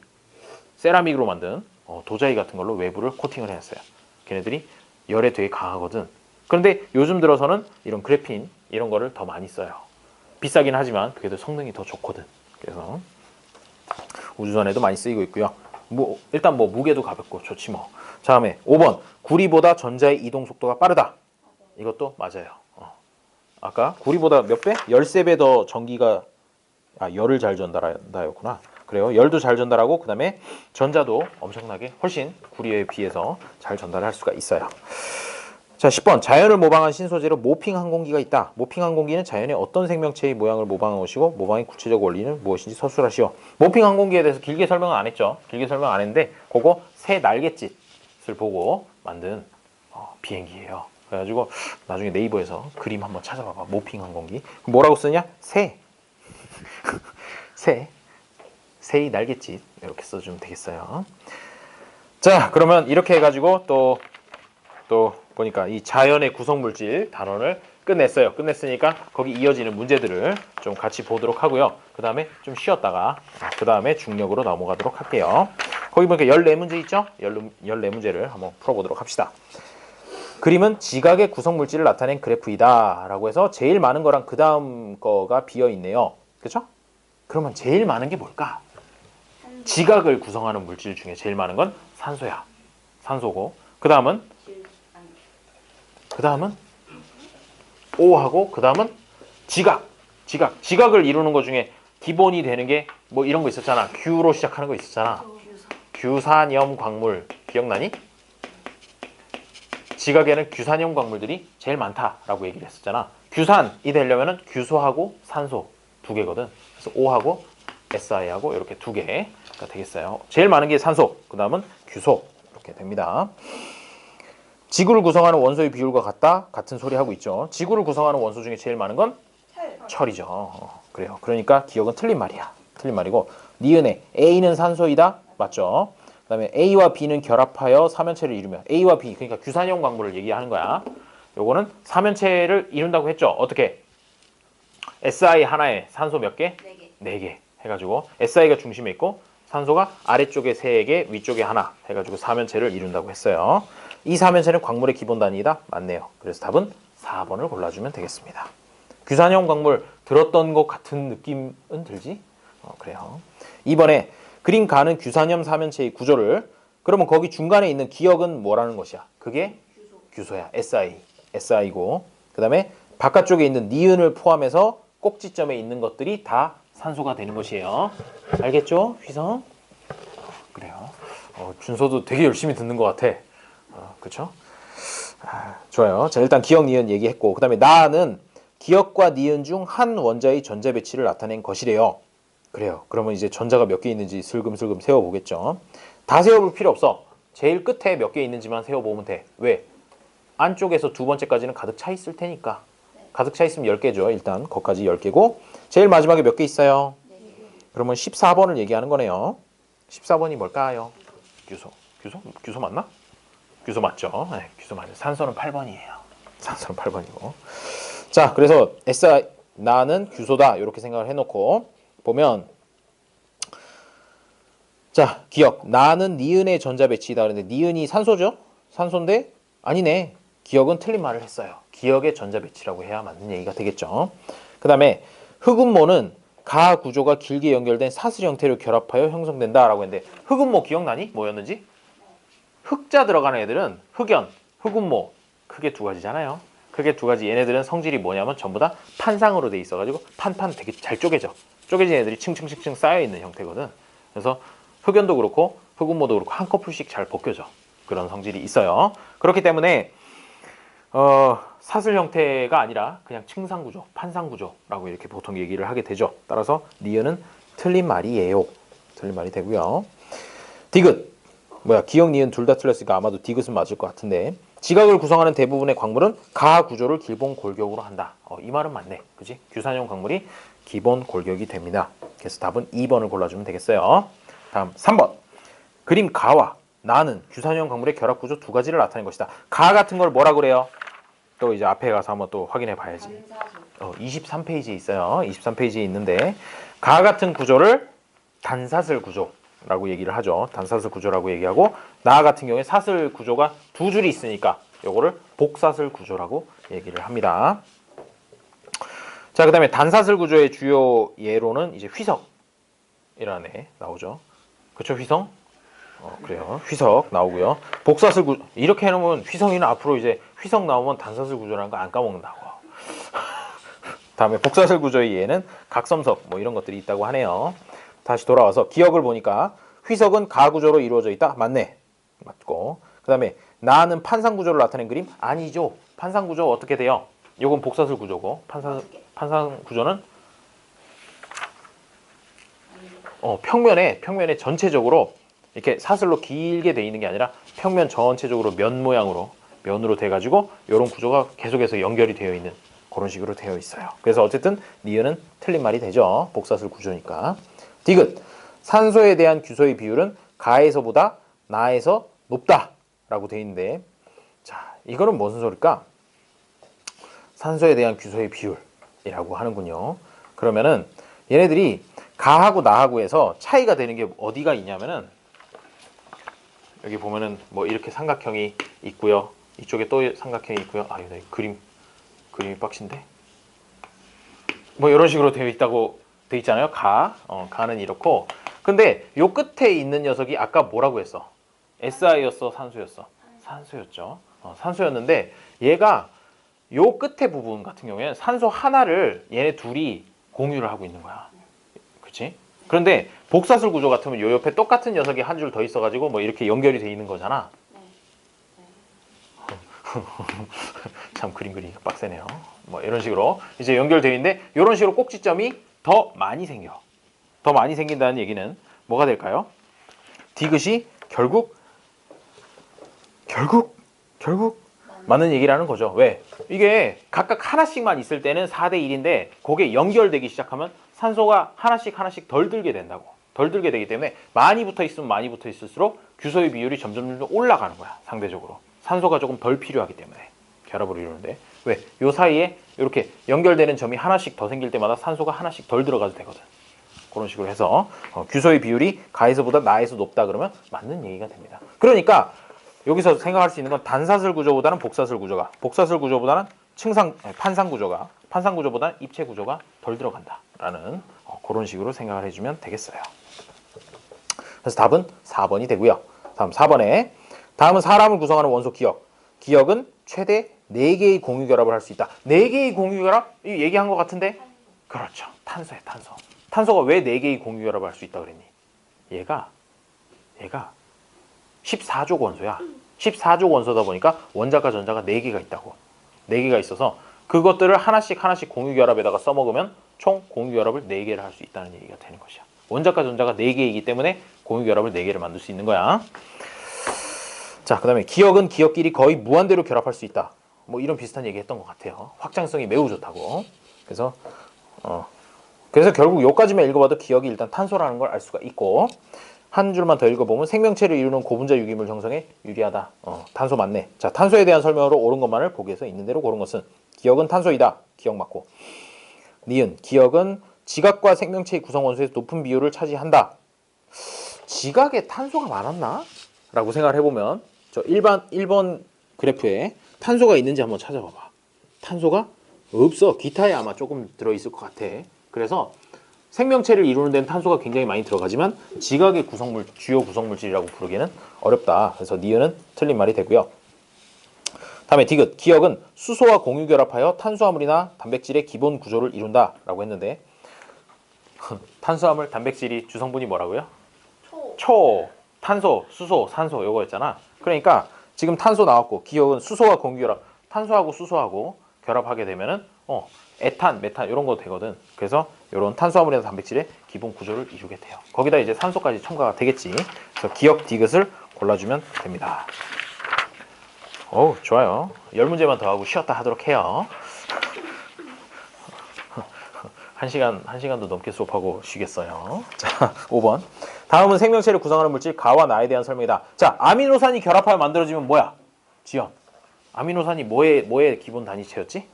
세라믹으로 만든 도자기 같은 걸로 외부를 코팅을 해놨어요. 걔네들이 열에 되게 강하거든. 그런데 요즘 들어서는 이런 그래핀 이런 거를 더 많이 써요. 비싸긴 하지만 그게 더 성능이 더 좋거든. 그래서 우주선에도 많이 쓰이고 있고요. 일단 무게도 가볍고 좋지 뭐. 다음에 5번 구리보다 전자의 이동 속도가 빠르다. 이것도 맞아요. 아까 구리보다 몇 배? 13배 더 전기가 열을 잘 전달한다였구나. 그래요. 열도 잘 전달하고 그 다음에 전자도 엄청나게 훨씬 구리에 비해서 잘 전달할 수가 있어요. 자 10번 자연을 모방한 신소재로 모핑 항공기가 있다. 모핑 항공기는 자연의 어떤 생명체의 모양을 모방한 것이고 모방의 구체적 원리는 무엇인지 서술하시오. 모핑 항공기에 대해서 길게 설명은 안 했죠. 길게 설명 안 했는데 그거 새 날갯짓을 보고 만든 비행기예요. 그래가지고 나중에 네이버에서 그림 한번 찾아봐봐. 모핑 항공기 뭐라고 쓰냐? 새 새의 날갯짓 이렇게 써주면 되겠어요. 자, 그러면 이렇게 해가지고 또 보니까 이 자연의 구성물질 단원을 끝냈어요. 끝냈으니까 거기 이어지는 문제들을 좀 같이 보도록 하고요. 그 다음에 좀 쉬었다가 그 다음에 중력으로 넘어가도록 할게요. 거기 보니까 14문제 있죠? 14문제를 한번 풀어보도록 합시다. 그림은 지각의 구성물질을 나타낸 그래프이다 라고 해서 제일 많은 거랑 그 다음 거가 비어있네요. 그렇죠? 그러면 제일 많은 게 뭘까? 지각을 구성하는 물질 중에 제일 많은 건 산소야. 산소고 그 다음은 O하고 그 다음은 지각을 이루는 것 중에 기본이 되는 게 뭐 이런 거 있었잖아. Q로 시작하는 거 있었잖아. 규산염 광물 기억나니? 지각에는 규산염 광물들이 제일 많다라고 얘기를 했었잖아. 규산이 되려면은 규소하고 산소 두 개거든. 그래서 O하고 Si하고 이렇게 두 개가 되겠어요. 제일 많은 게 산소, 그 다음은 규소 이렇게 됩니다. 지구를 구성하는 원소의 비율과 같은 소리 하고 있죠. 지구를 구성하는 원소 중에 제일 많은 건 철이죠. 그래요. 그러니까 기억은 틀린 말이야. 틀린 말이고 니은에 A는 산소이다. 맞죠? 그 다음에 A와 B는 결합하여 사면체를 이루며 A와 B 그러니까 규산염 광물을 얘기하는 거야. 요거는 사면체를 이룬다고 했죠. 어떻게? Si 하나에 산소 몇 개? 4개 해가지고 SI가 중심에 있고 산소가 아래쪽에 3개 위쪽에 하나 해가지고 사면체를 이룬다고 했어요. 이 사면체는 광물의 기본 단위이다? 맞네요. 그래서 답은 4번을 골라주면 되겠습니다. 규산염 광물 들었던 것 같은 느낌은 들지? 그래요. 이번에 그림 가는 규산염 사면체의 구조를 그러면 거기 중간에 있는 기억은 뭐라는 것이야? 그게 규소야. SI고 그 다음에 바깥쪽에 있는 니은을 포함해서 꼭지점에 있는 것들이 다 산소가 되는 것이에요. 알겠죠? 휘성? 그래요. 준서도 되게 열심히 듣는 것 같아. 그쵸? 좋아요. 자, 일단 기억, 니은 얘기했고 그 다음에 나는 기억과 니은 중 한 원자의 전자 배치를 나타낸 것이래요. 그래요. 그러면 이제 전자가 몇 개 있는지 슬금슬금 세워보겠죠. 다 세워볼 필요 없어. 제일 끝에 몇 개 있는지만 세워보면 돼. 왜? 안쪽에서 두 번째까지는 가득 차 있을 테니까. 가득 차 있으면 10개죠. 일단 거기까지 10개고 제일 마지막에 몇 개 있어요? 그러면 14번을 얘기하는 거네요. 14번이 뭘까요? 규소 맞나? 규소 맞죠? 네, 규소 맞아요. 산소는 8번이에요. 산소는 8번이고. 자, 그래서 SI 나는 규소다 이렇게 생각을 해놓고 보면 자, 기억 나는 니은의 전자 배치이다 그랬는데 니은이 산소죠? 산소인데 아니네. 기억은 틀린 말을 했어요. 기억의 전자 배치라고 해야 맞는 얘기가 되겠죠. 그 다음에 흑음모는 가 구조가 길게 연결된 사슬 형태로 결합하여 형성된다라고 했는데 흑음모 기억나니? 뭐였는지? 흑자 들어가는 애들은 흑연, 흑음모 크게 두 가지잖아요. 크게 두 가지. 얘네들은 성질이 뭐냐면 전부 다 판상으로 돼 있어가지고 판판 되게 잘 쪼개져. 쪼개진 애들이 층층층층 쌓여있는 형태거든. 그래서 흑연도 그렇고 흑음모도 그렇고 한꺼풀씩 잘 벗겨져. 그런 성질이 있어요. 그렇기 때문에 사슬 형태가 아니라 그냥 층상구조, 판상구조라고 이렇게 보통 얘기를 하게 되죠. 따라서 니은은 틀린 말이에요. 틀린 말이 되고요. 디귿. 기억, 니은 둘 다 틀렸으니까 아마도 디귿은 맞을 것 같은데 지각을 구성하는 대부분의 광물은 가 구조를 기본 골격으로 한다. 이 말은 맞네. 그지? 규산염 광물이 기본 골격이 됩니다. 그래서 답은 2번을 골라주면 되겠어요. 다음 3번. 그림 가와 나는 규산염 광물의 결합 구조 두 가지를 나타낸 것이다. 가 같은 걸 뭐라 그래요? 또 이제 앞에 가서 한번 또 확인해 봐야지. 23페이지에 있어요. 23페이지에 있는데 가 같은 구조를 단사슬 구조라고 얘기를 하죠. 단사슬 구조라고 얘기하고 나 같은 경우에 사슬 구조가 두 줄이 있으니까 요거를 복사슬 구조라고 얘기를 합니다. 자, 그 다음에 단사슬 구조의 주요 예로는 이제 휘석이라는 애 나오죠. 그쵸, 휘성? 그래요. 휘석 나오고요. 복사슬 구조 이렇게 해놓으면 휘성이는 앞으로 이제 휘석 나오면 단사슬 구조라는 거 안 까먹는다고. 다음에 복사슬 구조의 예는 각섬석 뭐 이런 것들이 있다고 하네요. 다시 돌아와서 기억을 보니까 휘석은 가구조로 이루어져 있다. 맞네. 맞고. 그 다음에 나는 판상구조를 나타낸 그림? 아니죠. 판상구조 어떻게 돼요? 요건 복사슬 구조고 판상구조는 평면에 전체적으로 이렇게 사슬로 길게 돼 있는 게 아니라 평면 전체적으로 면으로 돼가지고 이런 구조가 계속해서 연결이 되어 있는 그런 식으로 되어 있어요. 그래서 어쨌든 니은은 틀린 말이 되죠. 복사슬 구조니까. 디귿. 산소에 대한 규소의 비율은 가에서보다 나에서 높다라고 돼 있는데, 자, 이거는 무슨 소리일까? 산소에 대한 규소의 비율이라고 하는군요. 그러면은 얘네들이 가하고 나하고에서 차이가 되는 게 어디가 있냐면은, 여기 보면은 뭐 이렇게 삼각형이 있고요. 이쪽에 또 삼각형이 있고요. 아, 이거 그림이 빡신데. 뭐 이런 식으로 되어 있다고 돼 있잖아요. 가는 이렇고. 근데 요 끝에 있는 녀석이 아까 뭐라고 했어? SI였어, 산소였어? 산소였죠. 산소였는데 얘가 요 끝에 부분 같은 경우에는 산소 하나를 얘네 둘이 공유를 하고 있는 거야. 그렇지? 그런데 복사술 구조 같으면 요 옆에 똑같은 녀석이 한 줄 더 있어가지고 뭐 이렇게 연결이 돼 있는 거잖아. 참 그림 그리기가 빡세네요. 뭐 이런 식으로 이제 연결되어 있는데 이런 식으로 꼭지점이 더 많이 생겨. 더 많이 생긴다는 얘기는 뭐가 될까요? 디귿이 결국 맞는 얘기라는 거죠. 왜? 이게 각각 하나씩만 있을 때는 4대 1인데 그게 연결되기 시작하면 산소가 하나씩 덜 들게 된다고. 덜 들게 되기 때문에 많이 붙어 있으면 많이 붙어 있을수록 규소의 비율이 점점 올라가는 거야. 상대적으로. 산소가 조금 덜 필요하기 때문에 결합을 이루는데, 왜? 요 사이에 이렇게 연결되는 점이 하나씩 더 생길 때마다 산소가 하나씩 덜 들어가도 되거든. 그런 식으로 해서 규소의 비율이 가에서보다 나에서 높다 그러면 맞는 얘기가 됩니다. 그러니까 여기서 생각할 수 있는 건 단사슬 구조보다는 복사슬 구조보다는 판상 구조보다는 입체 구조가 덜 들어간다라는 그런 식으로 생각을 해주면 되겠어요. 그래서 답은 4번이 되고요. 다음 4번에 다음은 사람을 구성하는 원소 기억. 기억은 최대 4개의 공유 결합을 할 수 있다. 4개의 공유 결합? 이거 얘기한 것 같은데? 그렇죠. 탄소야, 탄소. 탄소가 왜 4개의 공유 결합을 할 수 있다 그랬니? 얘가 14족 원소야. 14족 원소다 보니까 원자과 전자가 4개가 있다고. 4개가 있어서 그것들을 하나씩 공유 결합에다가 써먹으면 총 공유 결합을 4개를 할 수 있다는 얘기가 되는 것이야. 원자과 전자가 4개이기 때문에 공유 결합을 4개를 만들 수 있는 거야. 자, 그 다음에 기억은 기억끼리 거의 무한대로 결합할 수 있다. 뭐 이런 비슷한 얘기 했던 것 같아요. 확장성이 매우 좋다고. 그래서 결국 여기까지만 읽어봐도 기억이 일단 탄소라는 걸 알 수가 있고, 한 줄만 더 읽어보면 생명체를 이루는 고분자 유기물 형성에 유리하다. 탄소 맞네. 자, 탄소에 대한 설명으로 옳은 것만을 보기에서 있는 대로 고른 것은 기억은 탄소이다. 기억 맞고. 니은 기억은 지각과 생명체의 구성 원소에서 높은 비율을 차지한다. 지각에 탄소가 많았나? 라고 생각을 해보면 저 1번 그래프에 탄소가 있는지 한번 찾아봐봐. 탄소가 없어. 기타에 아마 조금 들어있을 것 같아. 그래서 생명체를 이루는 데는 탄소가 굉장히 많이 들어가지만 지각의 주요 구성물질이라고 부르기는 어렵다. 그래서 니은은 틀린 말이 되고요. 다음에 디귿. 기억은 수소와 공유 결합하여 탄수화물이나 단백질의 기본 구조를 이룬다 라고 했는데 탄수화물, 단백질이 주성분이 뭐라고요? 초, 탄소, 수소, 산소 요거였잖아. 그러니까 지금 탄소 나왔고 기억은 수소와 공유 결합, 탄소하고 수소하고 결합하게 되면은 에탄, 메탄 이런 거 되거든. 그래서 이런 탄수화물이나 단백질의 기본 구조를 이루게 돼요. 거기다 이제 산소까지 첨가가 되겠지. 그래서 기억 디귿을 골라주면 됩니다. 오, 좋아요. 10문제만 더 하고 쉬었다 하도록 해요. 1시간도 넘게 수업하고 쉬겠어요. 자, 5번. 다음은 생명체를 구성하는 물질 가와 나에 대한 설명이다. 자, 아미노산이 결합하여 만들어지면 뭐야? 지연. 아미노산이 뭐의 기본 단위체였지?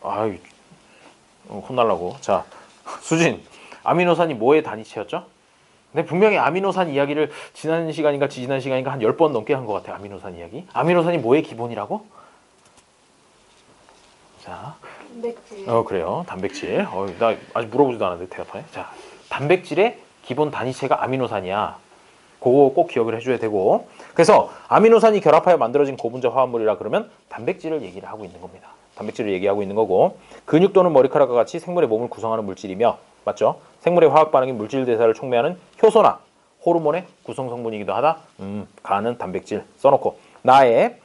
아유, 혼날라고. 자, 수진. 아미노산이 뭐의 단위체였죠? 근데 분명히 아미노산 이야기를 지난 시간인가 한 10번 넘게 한 것 같아. 아미노산 이야기. 아미노산이 뭐의 기본이라고? 자, 단백질. 그래요. 단백질. 나 아직 물어보지도 않았는데 대답하네. 자, 단백질의 기본 단위체가 아미노산이야. 그거 꼭 기억을 해줘야 되고. 그래서 아미노산이 결합하여 만들어진 고분자 화합물이라 그러면 단백질을 얘기를 하고 있는 겁니다. 단백질을 얘기하고 있는 거고, 근육 또는 머리카락과 같이 생물의 몸을 구성하는 물질이며, 맞죠? 생물의 화학 반응인 물질 대사를 촉매하는 효소나 호르몬의 구성 성분이기도 하다. 가는 단백질 써놓고, 나의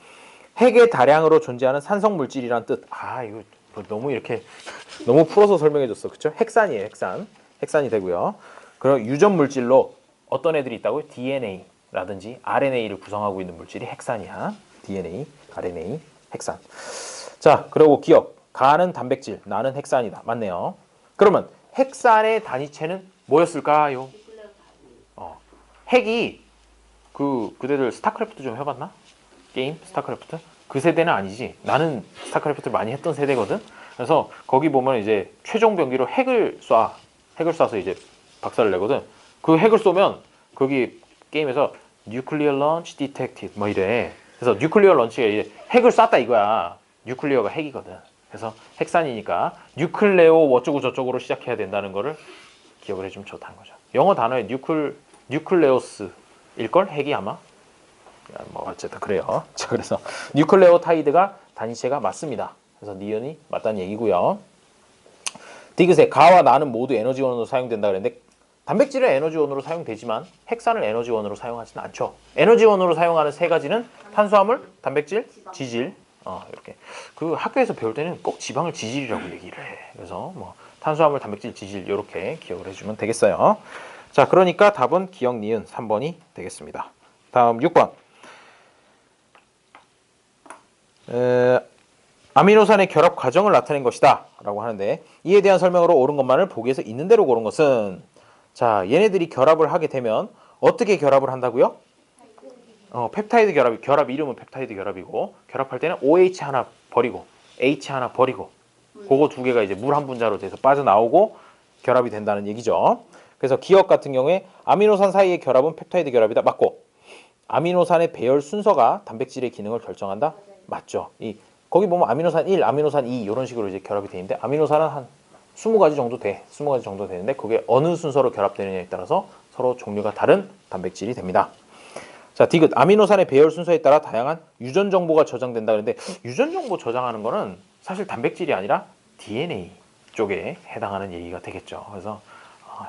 핵의 다량으로 존재하는 산성 물질이란 뜻. 이거 너무 이렇게 너무 풀어서 설명해줬어, 그렇죠? 핵산이에요, 핵산. 핵산이 되고요. 그럼 유전 물질로 어떤 애들이 있다고요? DNA라든지 RNA를 구성하고 있는 물질이 핵산이야. DNA, RNA, 핵산. 자, 그리고 기억. 가는 단백질, 나는 핵산이다. 맞네요. 그러면 핵산의 단위체는 뭐였을까요? 뉴클레오 다이. 핵이 그대들 스타크래프트 좀 해봤나? 게임 스타크래프트? 그 세대는 아니지. 나는 스타크래프트를 많이 했던 세대거든. 그래서 거기 보면 이제 최종 병기로 핵을 쏴서 이제 박살을 내거든. 그 핵을 쏘면 거기 게임에서 뉴클리어 런치 디텍티드 뭐 이래. 그래서 뉴클리어 런치가 이제 핵을 쐈다 이거야. 뉴클리어가 핵이거든. 그래서 핵산이니까 뉴클레오 어쩌고 저쩌고로 시작해야 된다는 거를 기억을 해주면 좋다는 거죠. 영어 단어에 뉴클레오스일걸? 핵이 아마? 뭐 어쨌든 그래요. 자, 그래서 뉴클레오타이드가 단위체가 맞습니다. 그래서 니은이 맞다는 얘기고요. 디귿에 가와 나는 모두 에너지원으로 사용된다 그랬는데 단백질은 에너지원으로 사용되지만 핵산을 에너지원으로 사용하지는 않죠. 에너지원으로 사용하는 세 가지는 탄수화물, 단백질, 지질. 이렇게 그 학교에서 배울 때는 꼭 지방을 지질이라고 얘기를 해. 그래서 뭐 탄수화물, 단백질, 지질 이렇게 기억을 해주면 되겠어요. 자, 그러니까 답은 기억 니은 3번이 되겠습니다. 다음 6번. 아미노산의 결합 과정을 나타낸 것이다 라고 하는데 이에 대한 설명으로 옳은 것만을 보기에서 있는 대로 고른 것은 자 얘네들이 결합을 하게 되면 어떻게 결합을 한다고요? 펩타이드 결합 이름은 펩타이드 결합이고 결합할 때는 OH 하나 버리고 H 하나 버리고 그거 두 개가 이제 물 한 분자로 돼서 빠져나오고 결합이 된다는 얘기죠. 그래서 기억 같은 경우에 아미노산 사이의 결합은 펩타이드 결합이다. 맞고 아미노산의 배열 순서가 단백질의 기능을 결정한다. 맞죠. 거기 보면 아미노산 1, 아미노산 2 이런 식으로 이제 결합이 돼 있는데 아미노산은 한 20가지 정도 돼. 20가지 정도 되는데 그게 어느 순서로 결합되느냐에 따라서 서로 종류가 다른 단백질이 됩니다. 자, 디귿 아미노산의 배열 순서에 따라 다양한 유전 정보가 저장된다 그랬는데 유전 정보 저장하는 거는 사실 단백질이 아니라 DNA 쪽에 해당하는 얘기가 되겠죠. 그래서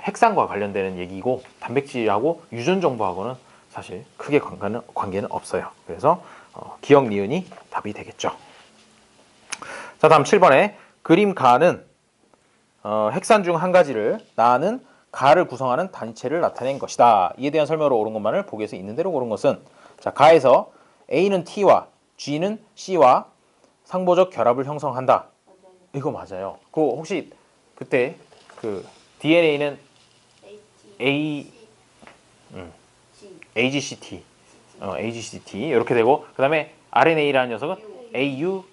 핵산과 관련되는 얘기고 단백질하고 유전 정보하고는 사실 크게 관계는 없어요. 그래서 기억 니은이 답이 되겠죠. 자, 다음 7번에 그림 가는 핵산 중 한 가지를 나는 가를 구성하는 단체를 나타낸 것이다. 이에 대한 설명으로 옳은 것만을 보기에서 있는 대로 고른 것은 자, 가에서 A는 T와 G는 C와 상보적 결합을 형성한다. 이거 맞아요. 그 혹시 그때 그 DNA는 A AGCT AGCT 이렇게 되고 그다음에 RNA라는 녀석은 AUCT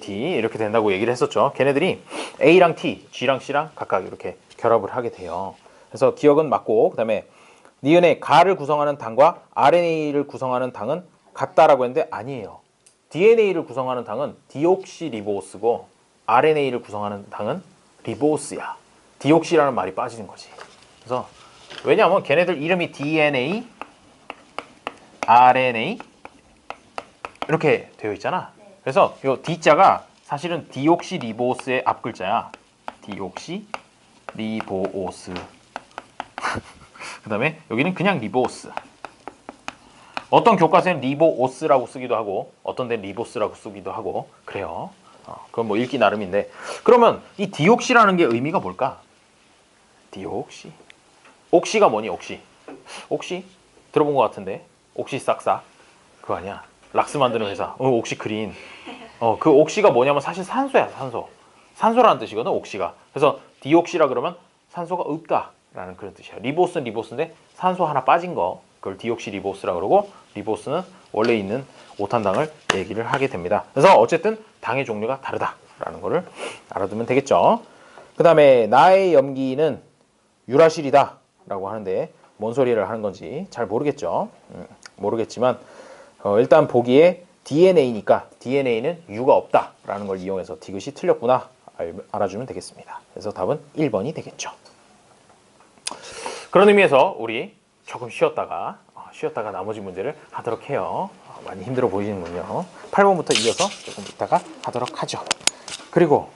이렇게 된다고 얘기를 했었죠. 걔네들이 A랑 T, G랑 C랑 각각 이렇게 결합을 하게 돼요. 그래서 기억은 맞고 그다음에 니은의 가를 구성하는 당과 RNA를 구성하는 당은 같다라고 했는데 아니에요. DNA를 구성하는 당은 디옥시리보스고 RNA를 구성하는 당은 리보스야. 디옥시라는 말이 빠지는 거지. 그래서 왜냐하면 걔네들 이름이 DNA, RNA 이렇게 되어 있잖아. 그래서 이 D자가 사실은 디옥시리보스의 앞글자야. 디옥시리보스. 그 다음에 여기는 그냥 리보스. 어떤 교과서에는 리보오스라고 쓰기도 하고 어떤 데는 리보스라고 쓰기도 하고 그래요. 그건 뭐 읽기 나름인데 그러면 이 디옥시라는 게 의미가 뭘까? 디옥시. 옥시가 뭐니? 옥시. 옥시 들어본 것 같은데 옥시 싹싹 그거 아니야? 락스 만드는 회사. 옥시 그린. 그 옥시가 뭐냐면 사실 산소야. 산소라는 뜻이거든. 옥시가. 그래서 디옥시라 그러면 산소가 없다라는 그런 뜻이야. 리보스는 리보스인데 산소 하나 빠진 거 그걸 디옥시 리보스라 그러고 리보스는 원래 있는 오탄당을 얘기를 하게 됩니다. 그래서 어쨌든 당의 종류가 다르다라는 거를 알아두면 되겠죠. 그 다음에 나의 염기는 유라실이다 라고 하는데 뭔 소리를 하는 건지 잘 모르겠죠. 모르겠지만 일단 보기에 DNA니까 DNA는 유가 없다라는 걸 이용해서 디귿이 틀렸구나 알아주면 되겠습니다. 그래서 답은 1번이 되겠죠. 그런 의미에서 우리 조금 쉬었다가 나머지 문제를 하도록 해요. 많이 힘들어 보이시는군요. 8번부터 이어서 조금 이따가 하도록 하죠. 그리고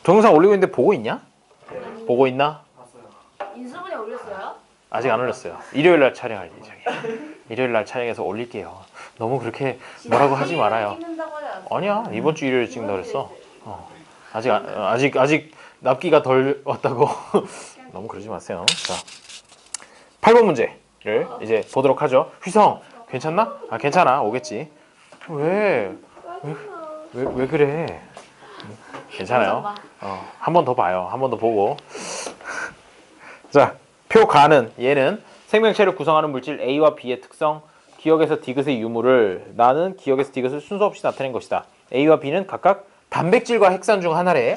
동영상 올리고 있는데 보고 있냐? 보고 있나? 인수분해 올렸어요? 아직 안 올렸어요. 일요일 날 촬영할 예정이에요. 일요일 날 촬영해서 올릴게요. 너무 그렇게 뭐라고 하지 말아요. 찍는다고 하지 않았어요? 아니야, 이번 주 일요일에 찍는다 그랬어. 아직 납기가 덜 왔다고. 너무 그러지 마세요. 자, 8번 문제를 이제 보도록 하죠. 휘성, 괜찮나? 아, 괜찮아. 오겠지. 왜 그래? 괜찮아요. 한 번 더 봐요. 한 번 더 보고. 자, 표가는 얘는 생명체를 구성하는 물질 A와 B의 특성, 기억에서 디귿의 유무를 나는 기억에서 디귿을 순서 없이 나타낸 것이다. A와 B는 각각 단백질과 핵산 중 하나래.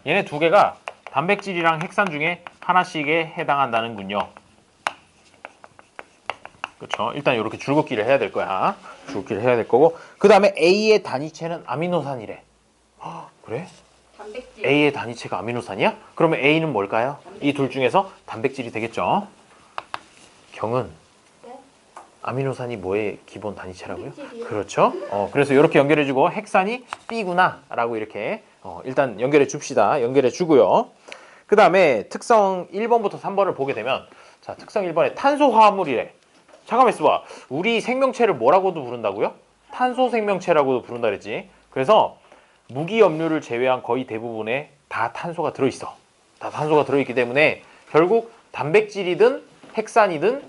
얘네 두 개가 단백질이랑 핵산 중에 하나씩에 해당한다는군요. 그렇죠. 일단 이렇게 줄긋기를 해야 될 거야. 줄긋기를 해야 될 거고. 그 다음에 A의 단위체는 아미노산이래. 그래? 단백질. A의 단위체가 아미노산이야? 그러면 A는 뭘까요? 이 둘 중에서 단백질이 되겠죠. 경은 네? 아미노산이 뭐의 기본 단위체라고요? 단백질이요. 그렇죠. 그래서 이렇게 연결해주고 핵산이 B구나 라고 이렇게 일단 연결해 줍시다. 연결해 주고요. 그 다음에 특성 1번부터 3번을 보게 되면 자, 특성 1번에 탄소화합물이래. 잠깐만 있어봐. 우리 생명체를 뭐라고도 부른다고요? 탄소 생명체라고도 부른다 그랬지. 그래서 무기염류를 제외한 거의 대부분에 다 탄소가 들어있어. 다 탄소가 들어있기 때문에 결국 단백질이든 핵산이든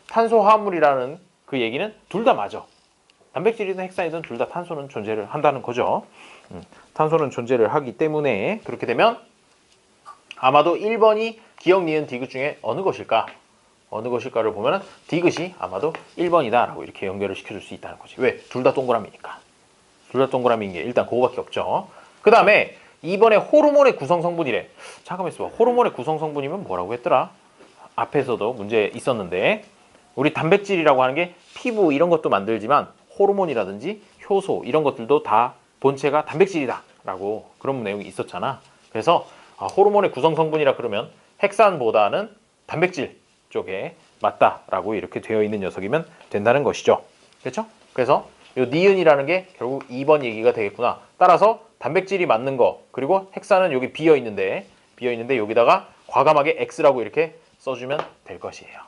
탄소화합물이라는 그 얘기는 둘 다 맞아. 단백질이든 핵산이든 둘 다 탄소는 존재를 한다는 거죠. 탄소는 존재를 하기 때문에 그렇게 되면 아마도 1번이 기억, 니은, 디귿 중에 어느 것일까? 어느 것일까를 보면 디귿이 아마도 1번이다 라고 이렇게 연결을 시켜줄 수 있다는 거지. 왜? 둘 다 동그라미니까. 둘 다 동그라미인 게 일단 그거밖에 없죠. 그 다음에 2번에 호르몬의 구성 성분이래. 잠깐만 있어봐. 호르몬의 구성 성분이면 뭐라고 했더라? 앞에서도 문제 있었는데 우리 단백질이라고 하는 게 피부 이런 것도 만들지만 호르몬이라든지 효소 이런 것들도 다 본체가 단백질이다 라고 그런 내용이 있었잖아. 그래서 호르몬의 구성 성분이라 그러면 핵산보다는 단백질 쪽에 맞다라고 이렇게 되어 있는 녀석이면 된다는 것이죠. 그렇죠? 그래서 요 니은이라는 게 결국 2번 얘기가 되겠구나. 따라서 단백질이 맞는 거 그리고 핵산은 여기 비어 있는데 여기다가 과감하게 X라고 이렇게 써주면 될 것이에요.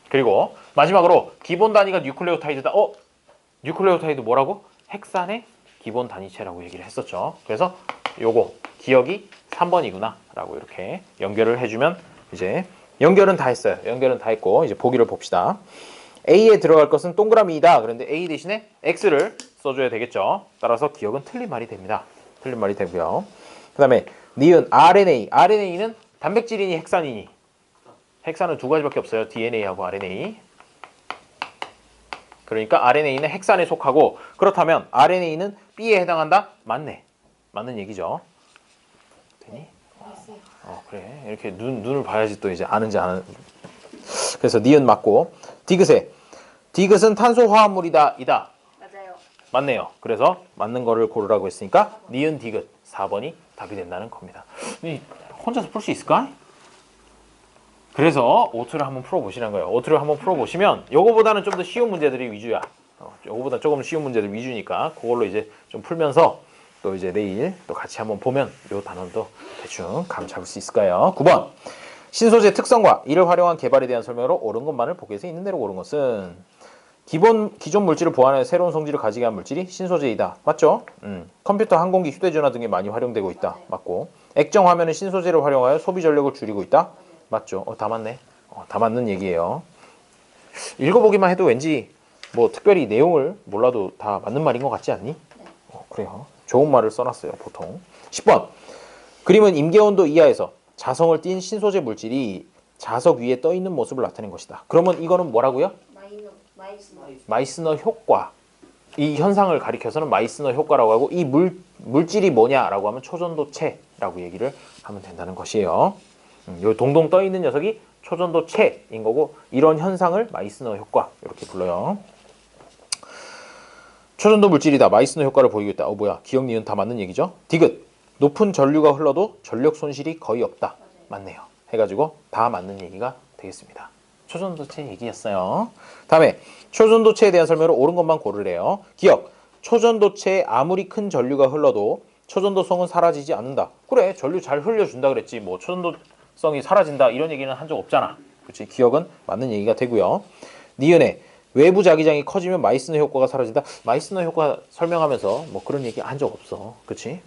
그리고 마지막으로 기본 단위가 뉴클레오타이드다. 뉴클레오타이드 뭐라고? 핵산의 기본 단위체라고 얘기를 했었죠. 그래서 요거 기억이 3번이구나 라고 이렇게 연결을 해주면 이제 연결은 다 했어요. 연결은 다 했고 이제 보기를 봅시다. A에 들어갈 것은 동그라미이다. 그런데 A 대신에 X를 써줘야 되겠죠. 따라서 기억은 틀린 말이 됩니다. 틀린 말이 되고요. 그 다음에 니은 RNA. RNA는 단백질이니 핵산이니? 핵산은 두 가지밖에 없어요. DNA하고 RNA. 그러니까 RNA는 핵산에 속하고 그렇다면 RNA는 B에 해당한다? 맞네. 맞는 얘기죠. 되니? 그래. 이렇게 눈을 봐야지 또 이제 아는지 안 그래서 니은 맞고 디귿은 탄소화합물이다. 이다. 맞아요. 맞네요. 그래서 맞는 거를 고르라고 했으니까 니은 디귿 4번이 답이 된다는 겁니다. 혼자서 풀 수 있을까? 그래서 오투를 한번 풀어보시는 거예요. 오투를 한번 풀어보시면 요거보다는 좀 더 쉬운 문제들이 위주야. 요거보다 조금 쉬운 문제들 위주니까 그걸로 이제 좀 풀면서 또 이제 내일 또 같이 한번 보면 요 단원도 대충 감 잡을 수 있을 거예요. 9번 신소재 특성과 이를 활용한 개발에 대한 설명으로 옳은 것만을 보기에서 있는 대로 고른 것은 기존 물질을 보완하여 새로운 성질을 가지게 한 물질이 신소재이다. 맞죠? 컴퓨터, 항공기, 휴대전화 등에 많이 활용되고 있다. 맞고 액정 화면은 신소재를 활용하여 소비 전력을 줄이고 있다. 맞죠? 다 맞네. 다 맞는 얘기예요. 읽어보기만 해도 왠지 뭐 특별히 내용을 몰라도 다 맞는 말인 것 같지 않니? 그래요. 좋은 말을 써놨어요. 보통. 10번 그림은 임계온도 이하에서 자성을 띤 신소재 물질이 자석 위에 떠 있는 모습을 나타낸 것이다. 그러면 이거는 뭐라고요? 마이스너 효과. 이 현상을 가리켜서는 마이스너 효과라고 하고 이 물질이 뭐냐라고 하면 초전도체라고 얘기를 하면 된다는 것이에요. 요 동동 떠 있는 녀석이 초전도체인 거고 이런 현상을 마이스너 효과 이렇게 불러요. 초전도 물질이다. 마이스너 효과를 보이고 있다. 뭐야? 기억, 니은 다 맞는 얘기죠? 디귿. 높은 전류가 흘러도 전력 손실이 거의 없다. 맞네요. 해가지고 다 맞는 얘기가 되겠습니다. 초전도체 얘기였어요. 다음에 초전도체에 대한 설명으로 옳은 것만 고르래요. 기억. 초전도체에 아무리 큰 전류가 흘러도 초전도성은 사라지지 않는다. 그래, 전류 잘 흘려준다 그랬지. 뭐 초전도성이 사라진다 이런 얘기는 한 적 없잖아. 그렇지? 기억은 맞는 얘기가 되고요. 니은에 외부 자기장이 커지면 마이스너 효과가 사라진다. 마이스너 효과 설명하면서 뭐 그런 얘기 한 적 없어. 그렇지?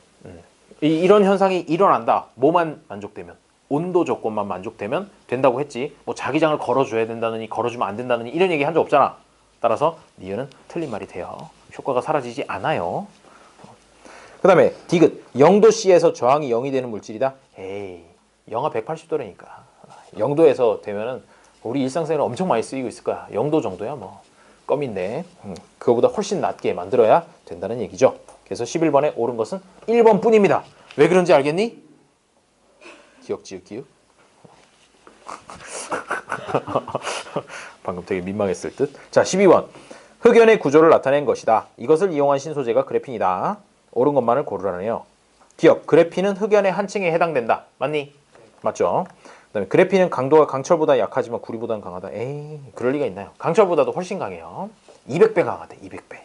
이런 현상이 일어난다. 뭐만 만족되면, 온도 조건만 만족되면 된다고 했지. 뭐 자기장을 걸어줘야 된다느니 걸어주면 안 된다느니 이런 얘기 한 적 없잖아. 따라서 니은은 틀린 말이 돼요. 효과가 사라지지 않아요. 그 다음에 디귿 0도C에서 저항이 0이 되는 물질이다. 에이, 영하 180도라니까. 0도에서 되면은 우리 일상생활에 엄청 많이 쓰이고 있을 거야. 0도 정도야 뭐 껌인데 그거보다 훨씬 낮게 만들어야 된다는 얘기죠. 그래서 11번에 옳은 것은 1번 뿐입니다. 왜 그런지 알겠니? 기억 지읒 기읒. 방금 되게 민망했을 듯. 자, 12번. 흑연의 구조를 나타낸 것이다. 이것을 이용한 신소재가 그래핀이다. 옳은 것만을 고르라네요. 기억. 그래핀은 흑연의 한 층에 해당된다. 맞니? 맞죠? 그다음에 그래핀은 강도가 강철보다 약하지만 구리보다는 강하다. 에이, 그럴 리가 있나요? 강철보다도 훨씬 강해요. 200배 강하대. 200배.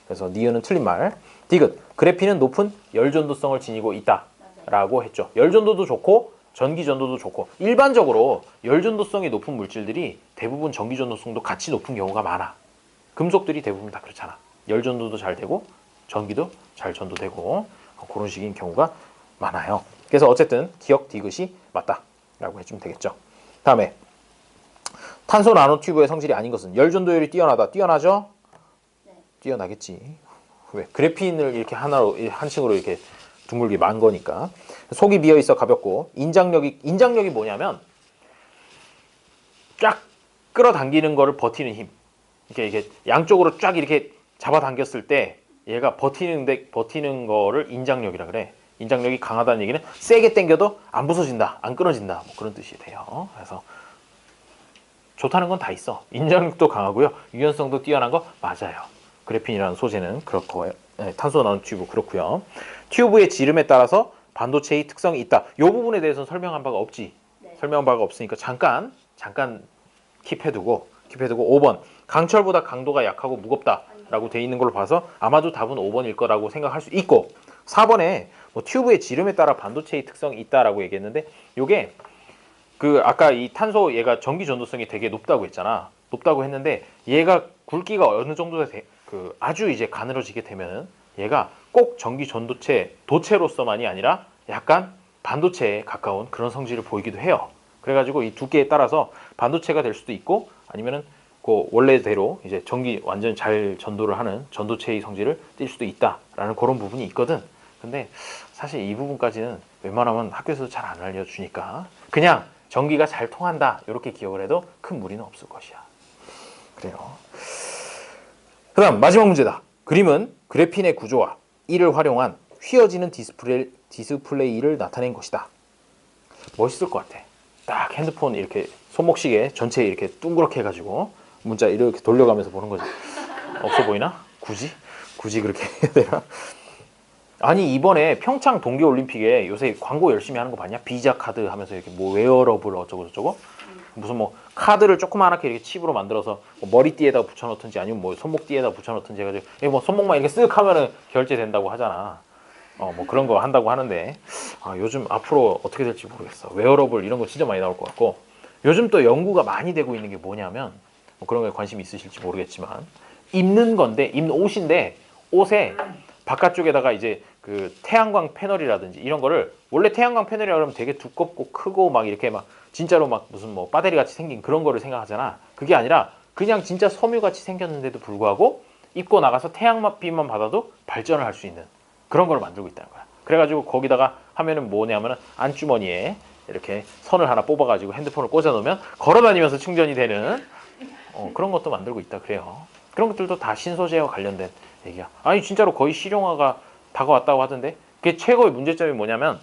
그래서 니은은 틀린 말. 디귿. 그래핀은 높은 열전도성을 지니고 있다라고 했죠. 열전도도 좋고 전기전도도 좋고 일반적으로 열전도성이 높은 물질들이 대부분 전기전도성도 같이 높은 경우가 많아. 금속들이 대부분 다 그렇잖아. 열전도도 잘 되고 전기도 잘 전도되고 그런 식인 경우가 많아요. 그래서 어쨌든 기억 디귿이 맞다라고 해주면 되겠죠. 다음에 탄소 나노튜브의 성질이 아닌 것은 열전도율이 뛰어나다. 뛰어나죠? 네. 뛰어나겠지. 왜? 그래핀을 이렇게 하나로 한 층으로 이렇게 둥글게 만 거니까. 속이 비어 있어 가볍고 인장력이 뭐냐면 쫙 끌어당기는 거를 버티는 힘. 이게 양쪽으로 쫙 이렇게 잡아당겼을 때 얘가 버티는 거를 인장력이라 그래. 인장력이 강하다는 얘기는 세게 당겨도 안 부서진다, 안 끊어진다, 뭐 그런 뜻이 돼요. 그래서 좋다는 건 다 있어. 인장력도 강하고요, 유연성도 뛰어난 거 맞아요. 그래핀이라는 소재는 그렇고, 네, 탄소 나노튜브 그렇고요. 튜브의 지름에 따라서 반도체의 특성이 있다. 이 부분에 대해서는 설명한 바가 없지. 네. 설명한 바가 없으니까 잠깐 킵해두고 5번 강철보다 강도가 약하고 무겁다라고 돼 있는 걸로 봐서 아마도 답은 5번일 거라고 생각할 수 있고, 4번에 뭐 튜브의 지름에 따라 반도체의 특성이 있다라고 얘기했는데 요게 그 아까 이 탄소 얘가 전기 전도성이 되게 높다고 했잖아. 높다고 했는데 얘가 굵기가 어느 정도 그 아주 이제 가늘어지게 되면은 얘가 꼭 전기 전도체 도체로서만이 아니라 약간 반도체에 가까운 그런 성질을 보이기도 해요. 그래가지고 이 두께에 따라서 반도체가 될 수도 있고 아니면은 그 원래대로 이제 전기 완전 잘 전도를 하는 전도체의 성질을 띌 수도 있다라는 그런 부분이 있거든. 근데 사실 이 부분까지는 웬만하면 학교에서도 잘 안 알려주니까 그냥 전기가 잘 통한다 이렇게 기억을 해도 큰 무리는 없을 것이야. 그래요. 그 다음 마지막 문제다. 그림은 그래핀의 구조와 이를 활용한 휘어지는 디스플레이를 나타낸 것이다. 멋있을 것 같아. 딱 핸드폰 이렇게 손목시계 전체에 이렇게 둥그렇게 해가지고 문자 이렇게 돌려가면서 보는 거지. 없어 보이나? 굳이 그렇게 해야 되나? 아니 이번에 평창 동계올림픽에 요새 광고 열심히 하는 거 봤냐? 비자 카드 하면서 이렇게 뭐 웨어러블 어쩌고 저쩌고 무슨 뭐 카드를 조그맣게 이렇게 칩으로 만들어서 뭐 머리띠에다 붙여놓든지 아니면 뭐 손목띠에다 붙여놓든지 해가지고 뭐 손목만 이렇게 쓱 하면은 결제된다고 하잖아. 뭐 그런 거 한다고 하는데 요즘 앞으로 어떻게 될지 모르겠어. 웨어러블 이런 거 진짜 많이 나올 것 같고, 요즘 또 연구가 많이 되고 있는 게 뭐냐면 뭐 그런 거에 관심이 있으실지 모르겠지만 입는 건데 입는 옷인데 옷에 바깥쪽에다가 이제 그 태양광 패널이라든지 이런 거를 원래 태양광 패널이라 그러면 되게 두껍고 크고 막 이렇게 막 진짜로 막 무슨 뭐 배터리 같이 생긴 그런 거를 생각하잖아. 그게 아니라 그냥 진짜 섬유 같이 생겼는데도 불구하고 입고 나가서 태양빛만 받아도 발전을 할 수 있는 그런 걸 만들고 있다는 거야. 그래가지고 거기다가 하면은 뭐냐면은 안주머니에 이렇게 선을 하나 뽑아가지고 핸드폰을 꽂아놓으면 걸어다니면서 충전이 되는 그런 것도 만들고 있다 그래요. 그런 것들도 다 신소재와 관련된 얘기야. 아니 진짜로 거의 실용화가 다가왔다고 하던데, 그게 최고의 문제점이 뭐냐면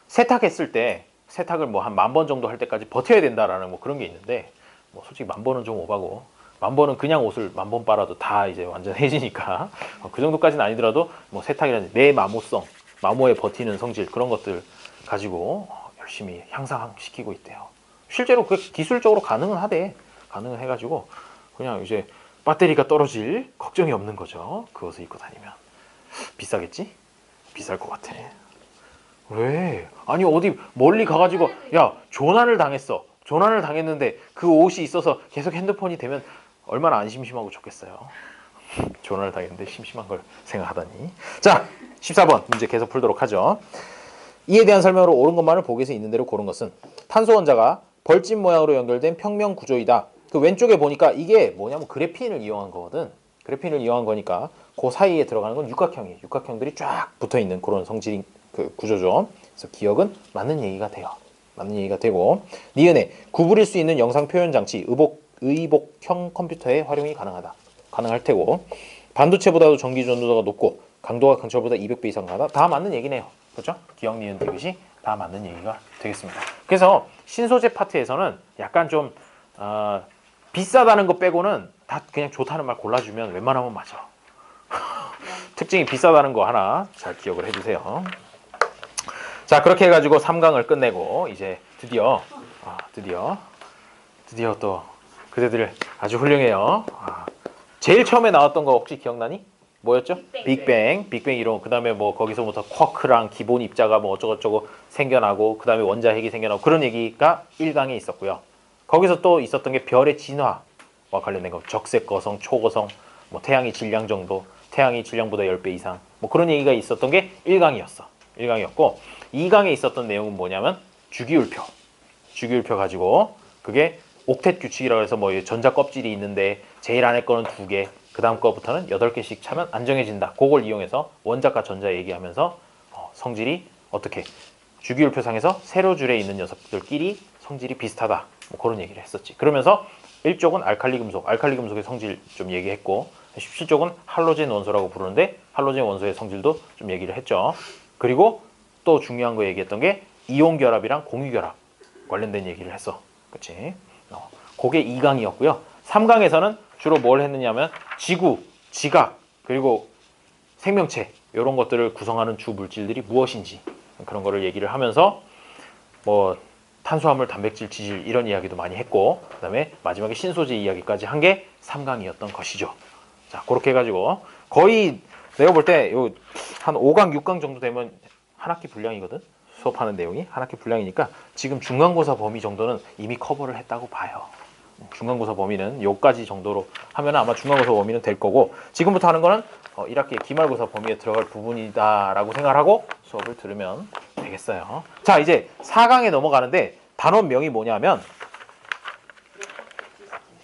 세탁했을 때 세탁을 뭐 한 10,000번 정도 할 때까지 버텨야 된다라는 뭐 그런 게 있는데, 뭐 솔직히 10,000번은 좀 오바고 10,000번은 그냥 옷을 10,000번 빨아도 다 이제 완전 해지니까 그 정도까지는 아니더라도 뭐 세탁이라든지 내 마모성, 마모에 버티는 성질 그런 것들 가지고 열심히 향상시키고 있대요. 실제로 그 기술적으로 가능은 하대. 가능은 해가지고 그냥 이제 배터리가 떨어질 걱정이 없는 거죠. 그 옷을 입고 다니면. 비싸겠지? 비쌀 것 같아. 왜? 아니 어디 멀리 가가지고 야 조난을 당했어. 조난을 당했는데 그 옷이 있어서 계속 핸드폰이 되면 얼마나 안 심심하고 좋겠어요. 조난을 당했는데 심심한 걸 생각하다니. 자 14번 문제 계속 풀도록 하죠. 이에 대한 설명으로 옳은 것만을 보기에서 있는 대로 고른 것은 탄소 원자가 벌집 모양으로 연결된 평면 구조이다. 그 왼쪽에 보니까 이게 뭐냐면 그래핀을 이용한 거거든. 그래핀을 이용한 거니까 그 사이에 들어가는 건 육각형이에요. 육각형들이 쫙 붙어 있는 그런 성질인 그 구조죠. 그래서 기억은 맞는 얘기가 돼요. 맞는 얘기가 되고 니은에 구부릴 수 있는 영상 표현 장치 의복형 컴퓨터에 활용이 가능할 테고 반도체보다도 전기 전도도가 높고 강도가 강철보다 200배 이상 가다. 다 맞는 얘기네요. 그렇죠? 기억 니은 디귿이 다 맞는 얘기가 되겠습니다. 그래서 신소재 파트에서는 약간 좀 비싸다는 거 빼고는 다 그냥 좋다는 말 골라주면 웬만하면 맞아. 특징이 비싸다는 거 하나 잘 기억을 해주세요. 자 그렇게 해가지고 3강을 끝내고 이제 드디어 또 그대들 아주 훌륭해요. 제일 처음에 나왔던 거 혹시 기억나니? 뭐였죠? 빅뱅 이론. 그 다음에 뭐 거기서부터 쿼크랑 기본 입자가 뭐 어쩌고저쩌고 생겨나고 그 다음에 원자핵이 생겨나고 그런 얘기가 1강에 있었고요. 거기서 또 있었던 게 별의 진화와 관련된 거. 적색 거성, 초거성, 뭐 태양의 질량 정도, 태양의 질량보다 10배 이상 뭐 그런 얘기가 있었던 게 1강이었어. 1강이었고 2강에 있었던 내용은 뭐냐면 주기율표 가지고 그게 옥텟 규칙이라고 해서 뭐 전자 껍질이 있는데 제일 안에 거는 2개, 그 다음 거부터는 8개씩 차면 안정해진다. 그걸 이용해서 원자과 전자 얘기하면서 성질이 어떻게 주기율표상에서 세로줄에 있는 녀석들끼리 성질이 비슷하다. 뭐 그런 얘기를 했었지. 그러면서 1쪽은 알칼리 금속의 성질 좀 얘기했고 17쪽은 할로젠 원소라고 부르는데 할로젠 원소의 성질도 좀 얘기를 했죠. 그리고 또 중요한 거 얘기했던 게 이온 결합이랑 공유 결합 관련된 얘기를 했어. 그치? 그게 2강이었고요. 3강에서는 주로 뭘 했느냐면 지구, 지각, 그리고 생명체 이런 것들을 구성하는 주 물질들이 무엇인지 그런 거를 얘기를 하면서 뭐 탄수화물, 단백질, 지질 이런 이야기도 많이 했고 그 다음에 마지막에 신소재 이야기까지 한 게 3강이었던 것이죠. 자 그렇게 해가지고 거의 내가 볼 때 한 5강, 6강 정도 되면 한 학기 분량이거든. 수업하는 내용이 한 학기 분량이니까 지금 중간고사 범위 정도는 이미 커버를 했다고 봐요. 중간고사 범위는 요까지 정도로 하면 아마 중간고사 범위는 될 거고 지금부터 하는 거는 1학기 기말고사 범위에 들어갈 부분이다라고 생각하고 수업을 들으면 되겠어요. 자 이제 4강에 넘어가는데 단원명이 뭐냐면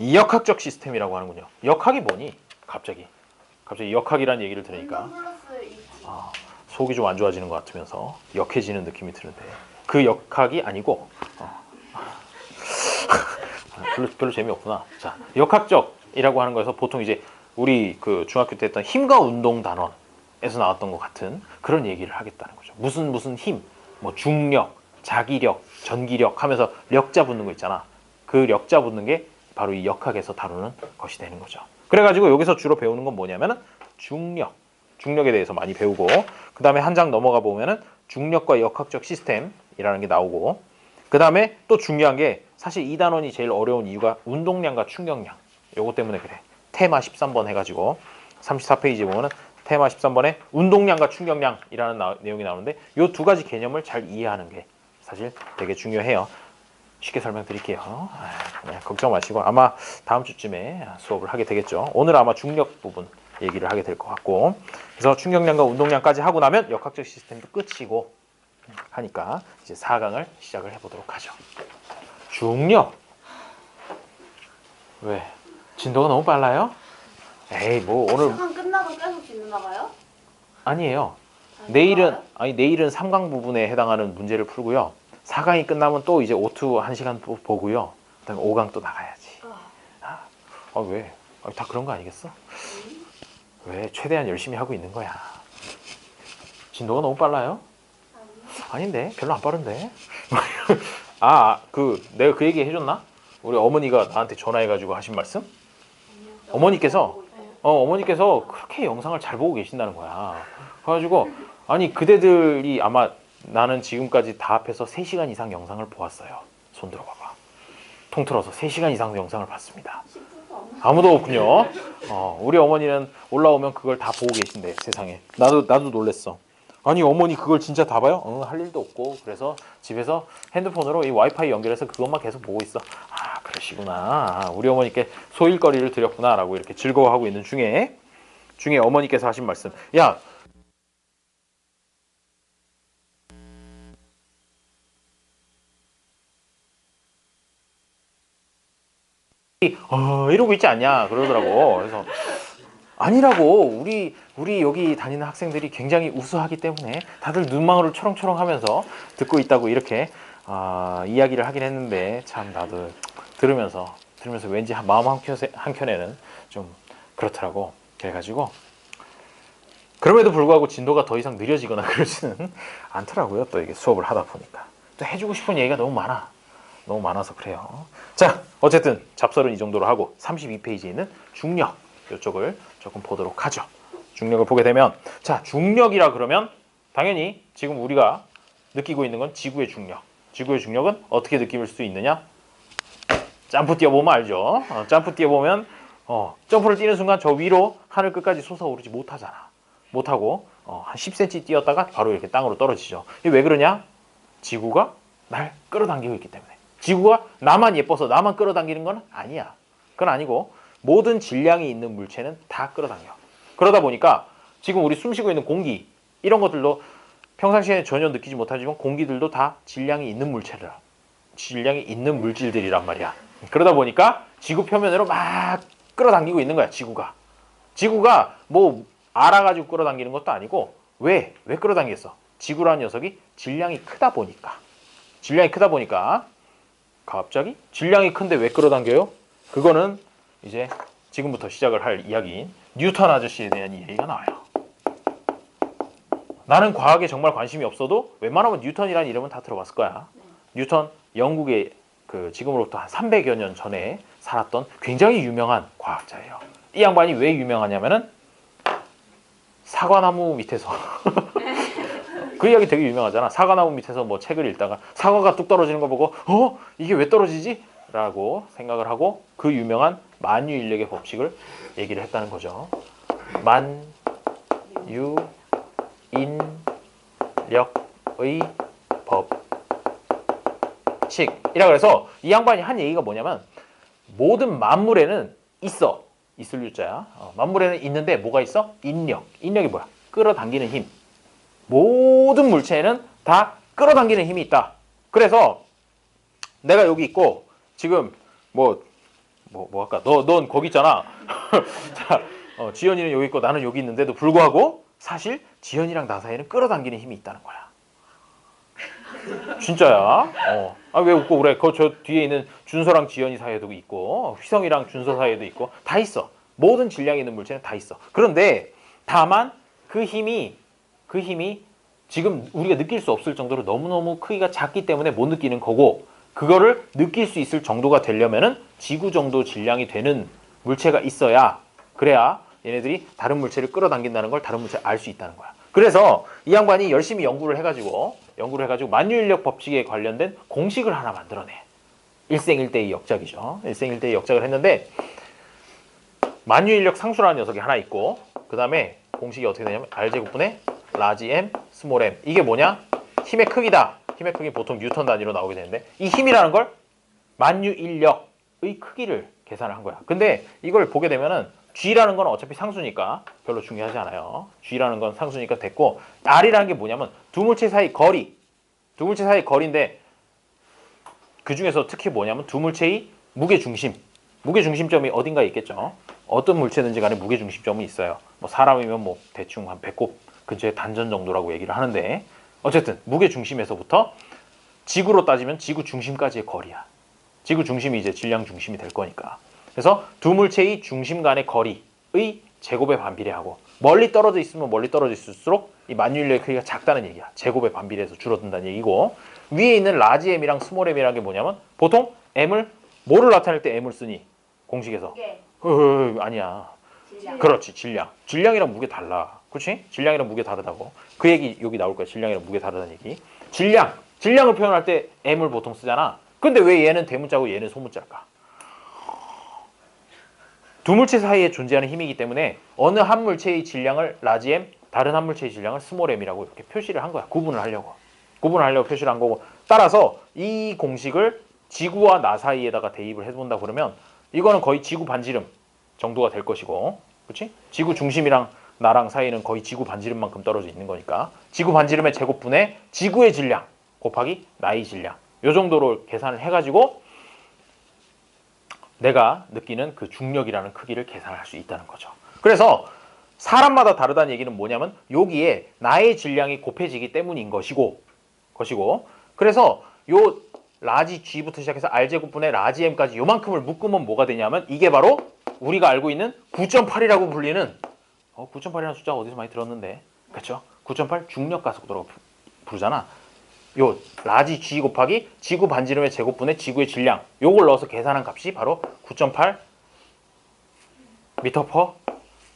역학적 시스템이라고 하는군요. 역학이 뭐니? 갑자기 역학이라는 얘기를 들으니까 속이 좀 안 좋아지는 것 같으면서 역해지는 느낌이 드는데 그 역학이 아니고 별로 재미없구나. 자, 역학적이라고 하는 거에서 보통 이제 우리 그 중학교 때 했던 힘과 운동 단원에서 나왔던 것 같은 그런 얘기를 하겠다는 거죠. 무슨 힘, 뭐 중력, 자기력, 전기력 하면서 력자 붙는 거 있잖아. 그 력자 붙는 게 바로 이 역학에서 다루는 것이 되는 거죠. 그래가지고 여기서 주로 배우는 건 뭐냐면은 중력에 대해서 많이 배우고 그 다음에 한 장 넘어가 보면은 중력과 역학적 시스템이라는 게 나오고 그 다음에 또 중요한 게 사실 이 단원이 제일 어려운 이유가 운동량과 충격량 요거 때문에 그래. 테마 13번 해가지고 34페이지에 보면은 테마 13번에 운동량과 충격량이라는 내용이 나오는데 요 두 가지 개념을 잘 이해하는 게 사실 되게 중요해요. 쉽게 설명드릴게요. 걱정 마시고 아마 다음 주쯤에 수업을 하게 되겠죠. 오늘 아마 중력 부분 얘기를 하게 될 것 같고 그래서 충격량과 운동량까지 하고 나면 역학적 시스템도 끝이고 하니까 이제 4강을 시작을 해보도록 하죠. 중력 왜? 진도가 너무 빨라요? 에이 뭐 오늘 시간 끝나도 계속 짓는가 봐요? 아니에요. 내일은 3강 부분에 해당하는 문제를 풀고요. 4강이 끝나면 또 이제 O2 1시간 또 보고요. 그다음에 5강 또 나가야지. 왜? 다 그런 거 아니겠어? 왜? 최대한 열심히 하고 있는 거야. 진도가 너무 빨라요? 아닌데 별로 안 빠른데. 내가 그 얘기 해줬나? 우리 어머니가 나한테 전화해가지고 하신 말씀? 어머니께서 그렇게 영상을 잘 보고 계신다는 거야. 그래가지고 아니 그대들이 아마 나는 지금까지 다 합해서 3시간 이상 영상을 보았어요. 손 들어봐봐. 통틀어서 3시간 이상 영상을 봤습니다. 10분도 안 아무도 없군요. 우리 어머니는 올라오면 그걸 다 보고 계신데 세상에. 나도 놀랬어. 아니 어머니 그걸 진짜 다 봐요? 할 일도 없고 그래서 집에서 핸드폰으로 이 와이파이 연결해서 그것만 계속 보고 있어. 아 그러시구나. 우리 어머니께 소일거리를 드렸구나라고 이렇게 즐거워하고 있는 중에 어머니께서 하신 말씀. 야 이러고 있지 않냐 그러더라고. 그래서 아니라고. 우리 여기 다니는 학생들이 굉장히 우수하기 때문에 다들 눈망울을 초롱초롱하면서 듣고 있다고 이렇게 이야기를 하긴 했는데 참 나도 들으면서 왠지 마음 한켠에는 좀 그렇더라고. 그래가지고 그럼에도 불구하고 진도가 더 이상 느려지거나 그러지는 않더라고요. 또 이게 수업을 하다 보니까 또 해주고 싶은 얘기가 너무 많아서 그래요. 자 어쨌든 잡설은 이 정도로 하고 32페이지에 있는 중력 이쪽을 조금 보도록 하죠. 중력을 보게 되면 자 중력이라 그러면 당연히 지금 우리가 느끼고 있는 건 지구의 중력. 지구의 중력은 어떻게 느낄 수 있느냐? 점프 뛰어보면 알죠. 점프 뛰어보면 점프를 뛰는 순간 저 위로 하늘 끝까지 솟아오르지 못하잖아. 못하고 한 10cm 뛰었다가 바로 이렇게 땅으로 떨어지죠. 이게 왜 그러냐? 지구가 날 끌어당기고 있기 때문에. 지구가 나만 예뻐서 나만 끌어당기는 건 아니야. 그건 아니고 모든 질량이 있는 물체는 다 끌어당겨. 그러다 보니까 지금 우리 숨쉬고 있는 공기 이런 것들도 평상시에 전혀 느끼지 못하지만 공기들도 다 질량이 있는 물질들이란 말이야. 그러다 보니까 지구 표면으로 막 끌어당기고 있는 거야. 지구가 뭐 알아가지고 끌어당기는 것도 아니고 왜 끌어당겼어? 지구라는 녀석이 질량이 크다 보니까 갑자기 질량이 큰데 왜 끌어당겨요? 그거는 이제 지금부터 시작을 할 이야기인 뉴턴 아저씨에 대한 이야기가 나와요. 나는 과학에 정말 관심이 없어도 웬만하면 뉴턴이라는 이름은 다 들어봤을 거야. 뉴턴 영국의 지금으로부터 한 300여 년 전에 살았던 굉장히 유명한 과학자예요. 이 양반이 왜 유명하냐면은 사과나무 밑에서 그 이야기 되게 유명하잖아. 사과나무 밑에서 뭐 책을 읽다가 사과가 뚝 떨어지는 거 보고 이게 왜 떨어지지? 라고 생각을 하고 그 유명한 만유인력의 법칙을 얘기를 했다는 거죠. 만유인력의 법칙이라 그래서 이 양반이 한 얘기가 뭐냐면 모든 만물에는 있을 유자야. 만물에는 있는데 뭐가 있어? 인력이 뭐야? 끌어당기는 힘. 모든 물체에는 다 끌어당기는 힘이 있다. 그래서 내가 여기 있고 지금 뭐 할까? 넌 거기 있잖아. 자, 지연이는 여기 있고 나는 여기 있는데도 불구하고 사실 지연이랑 나 사이에는 끌어당기는 힘이 있다는 거야. 진짜야. 왜 웃고 그래? 저 뒤에 있는 준서랑 지연이 사이에도 있고 휘성이랑 준서 사이에도 있고 다 있어. 모든 질량이 있는 물체는 다 있어. 그런데 다만 그 힘이 지금 우리가 느낄 수 없을 정도로 너무너무 크기가 작기 때문에 못 느끼는 거고 그거를 느낄 수 있을 정도가 되려면은 지구 정도 질량이 되는 물체가 있어야 그래야 얘네들이 다른 물체를 끌어당긴다는 걸 다른 물체를 알 수 있다는 거야. 그래서 이 양반이 열심히 연구를 해가지고 만유인력 법칙에 관련된 공식을 하나 만들어내. 일생일대의 역작이죠. 일생일대의 역작을 했는데 만유인력 상수라는 녀석이 하나 있고 그 다음에 공식이 어떻게 되냐면 R제곱분의 라지 m, 스몰 m. 이게 뭐냐? 힘의 크기다. 힘의 크기 보통 뉴턴 단위로 나오게 되는데 이 힘이라는 걸 만유인력의 크기를 계산을 한 거야. 근데 이걸 보게 되면은 G라는 건 어차피 상수니까 별로 중요하지 않아요. G라는 건 상수니까 됐고 R이라는 게 뭐냐면 두 물체 사이 거리인데 그 중에서 특히 뭐냐면 두 물체의 무게중심점이 어딘가에 있겠죠. 어떤 물체든지 간에 무게중심점이 있어요. 뭐 사람이면 뭐 대충 한 배꼽 근처에 단전 정도라고 얘기를 하는데 어쨌든 무게중심에서부터 지구로 따지면 지구 중심까지의 거리야. 지구 중심이 이제 질량 중심이 될 거니까. 그래서 두 물체의 중심 간의 거리의 제곱에 반비례하고 멀리 떨어져 있으면 멀리 떨어져 있을수록 이 만유인력의 크기가 작다는 얘기야. 제곱에 반비례해서 줄어든다는 얘기고 위에 있는 라지 m이랑 스몰 m이라는 게 뭐냐면 보통 m을 뭐를 나타낼 때 m을 쓰니? 공식에서. 아니야. 질량. 그렇지. 질량이랑 무게 달라. 그렇지? 질량이랑 무게 다르다고. 그 얘기 여기 나올 거야. 질량이랑 무게 다르다는 얘기. 질량을 표현할 때 m을 보통 쓰잖아. 근데 왜 얘는 대문자고 얘는 소문자일까? 두 물체 사이에 존재하는 힘이기 때문에 어느 한 물체의 질량을 라지 m, 다른 한 물체의 질량을 스몰 m이라고 이렇게 표시를 한 거야. 구분을 하려고 표시를 한 거고, 따라서 이 공식을 지구와 나 사이에다가 대입을 해본다 그러면 이거는 거의 지구 반지름 정도가 될 것이고, 그렇지? 지구 중심이랑 나랑 사이는 거의 지구 반지름만큼 떨어져 있는 거니까 지구 반지름의 제곱분의 지구의 질량 곱하기 나의 질량, 요 정도로 계산을 해가지고 내가 느끼는 그 중력이라는 크기를 계산할 수 있다는 거죠. 그래서 사람마다 다르다는 얘기는 뭐냐면 여기에 나의 질량이 곱해지기 때문인 것이고 그래서 요 라지 G부터 시작해서 R제곱분의 라지 M까지 요만큼을 묶으면 뭐가 되냐면 이게 바로 우리가 알고 있는 9.8이라고 불리는 9.8이라는 숫자 어디서 많이 들었는데, 그렇죠? 9.8 중력 가속도라고 부르잖아. 요 라지 G 곱하기 지구 반지름의 제곱분의 지구의 질량, 요걸 넣어서 계산한 값이 바로 9.8 미터 퍼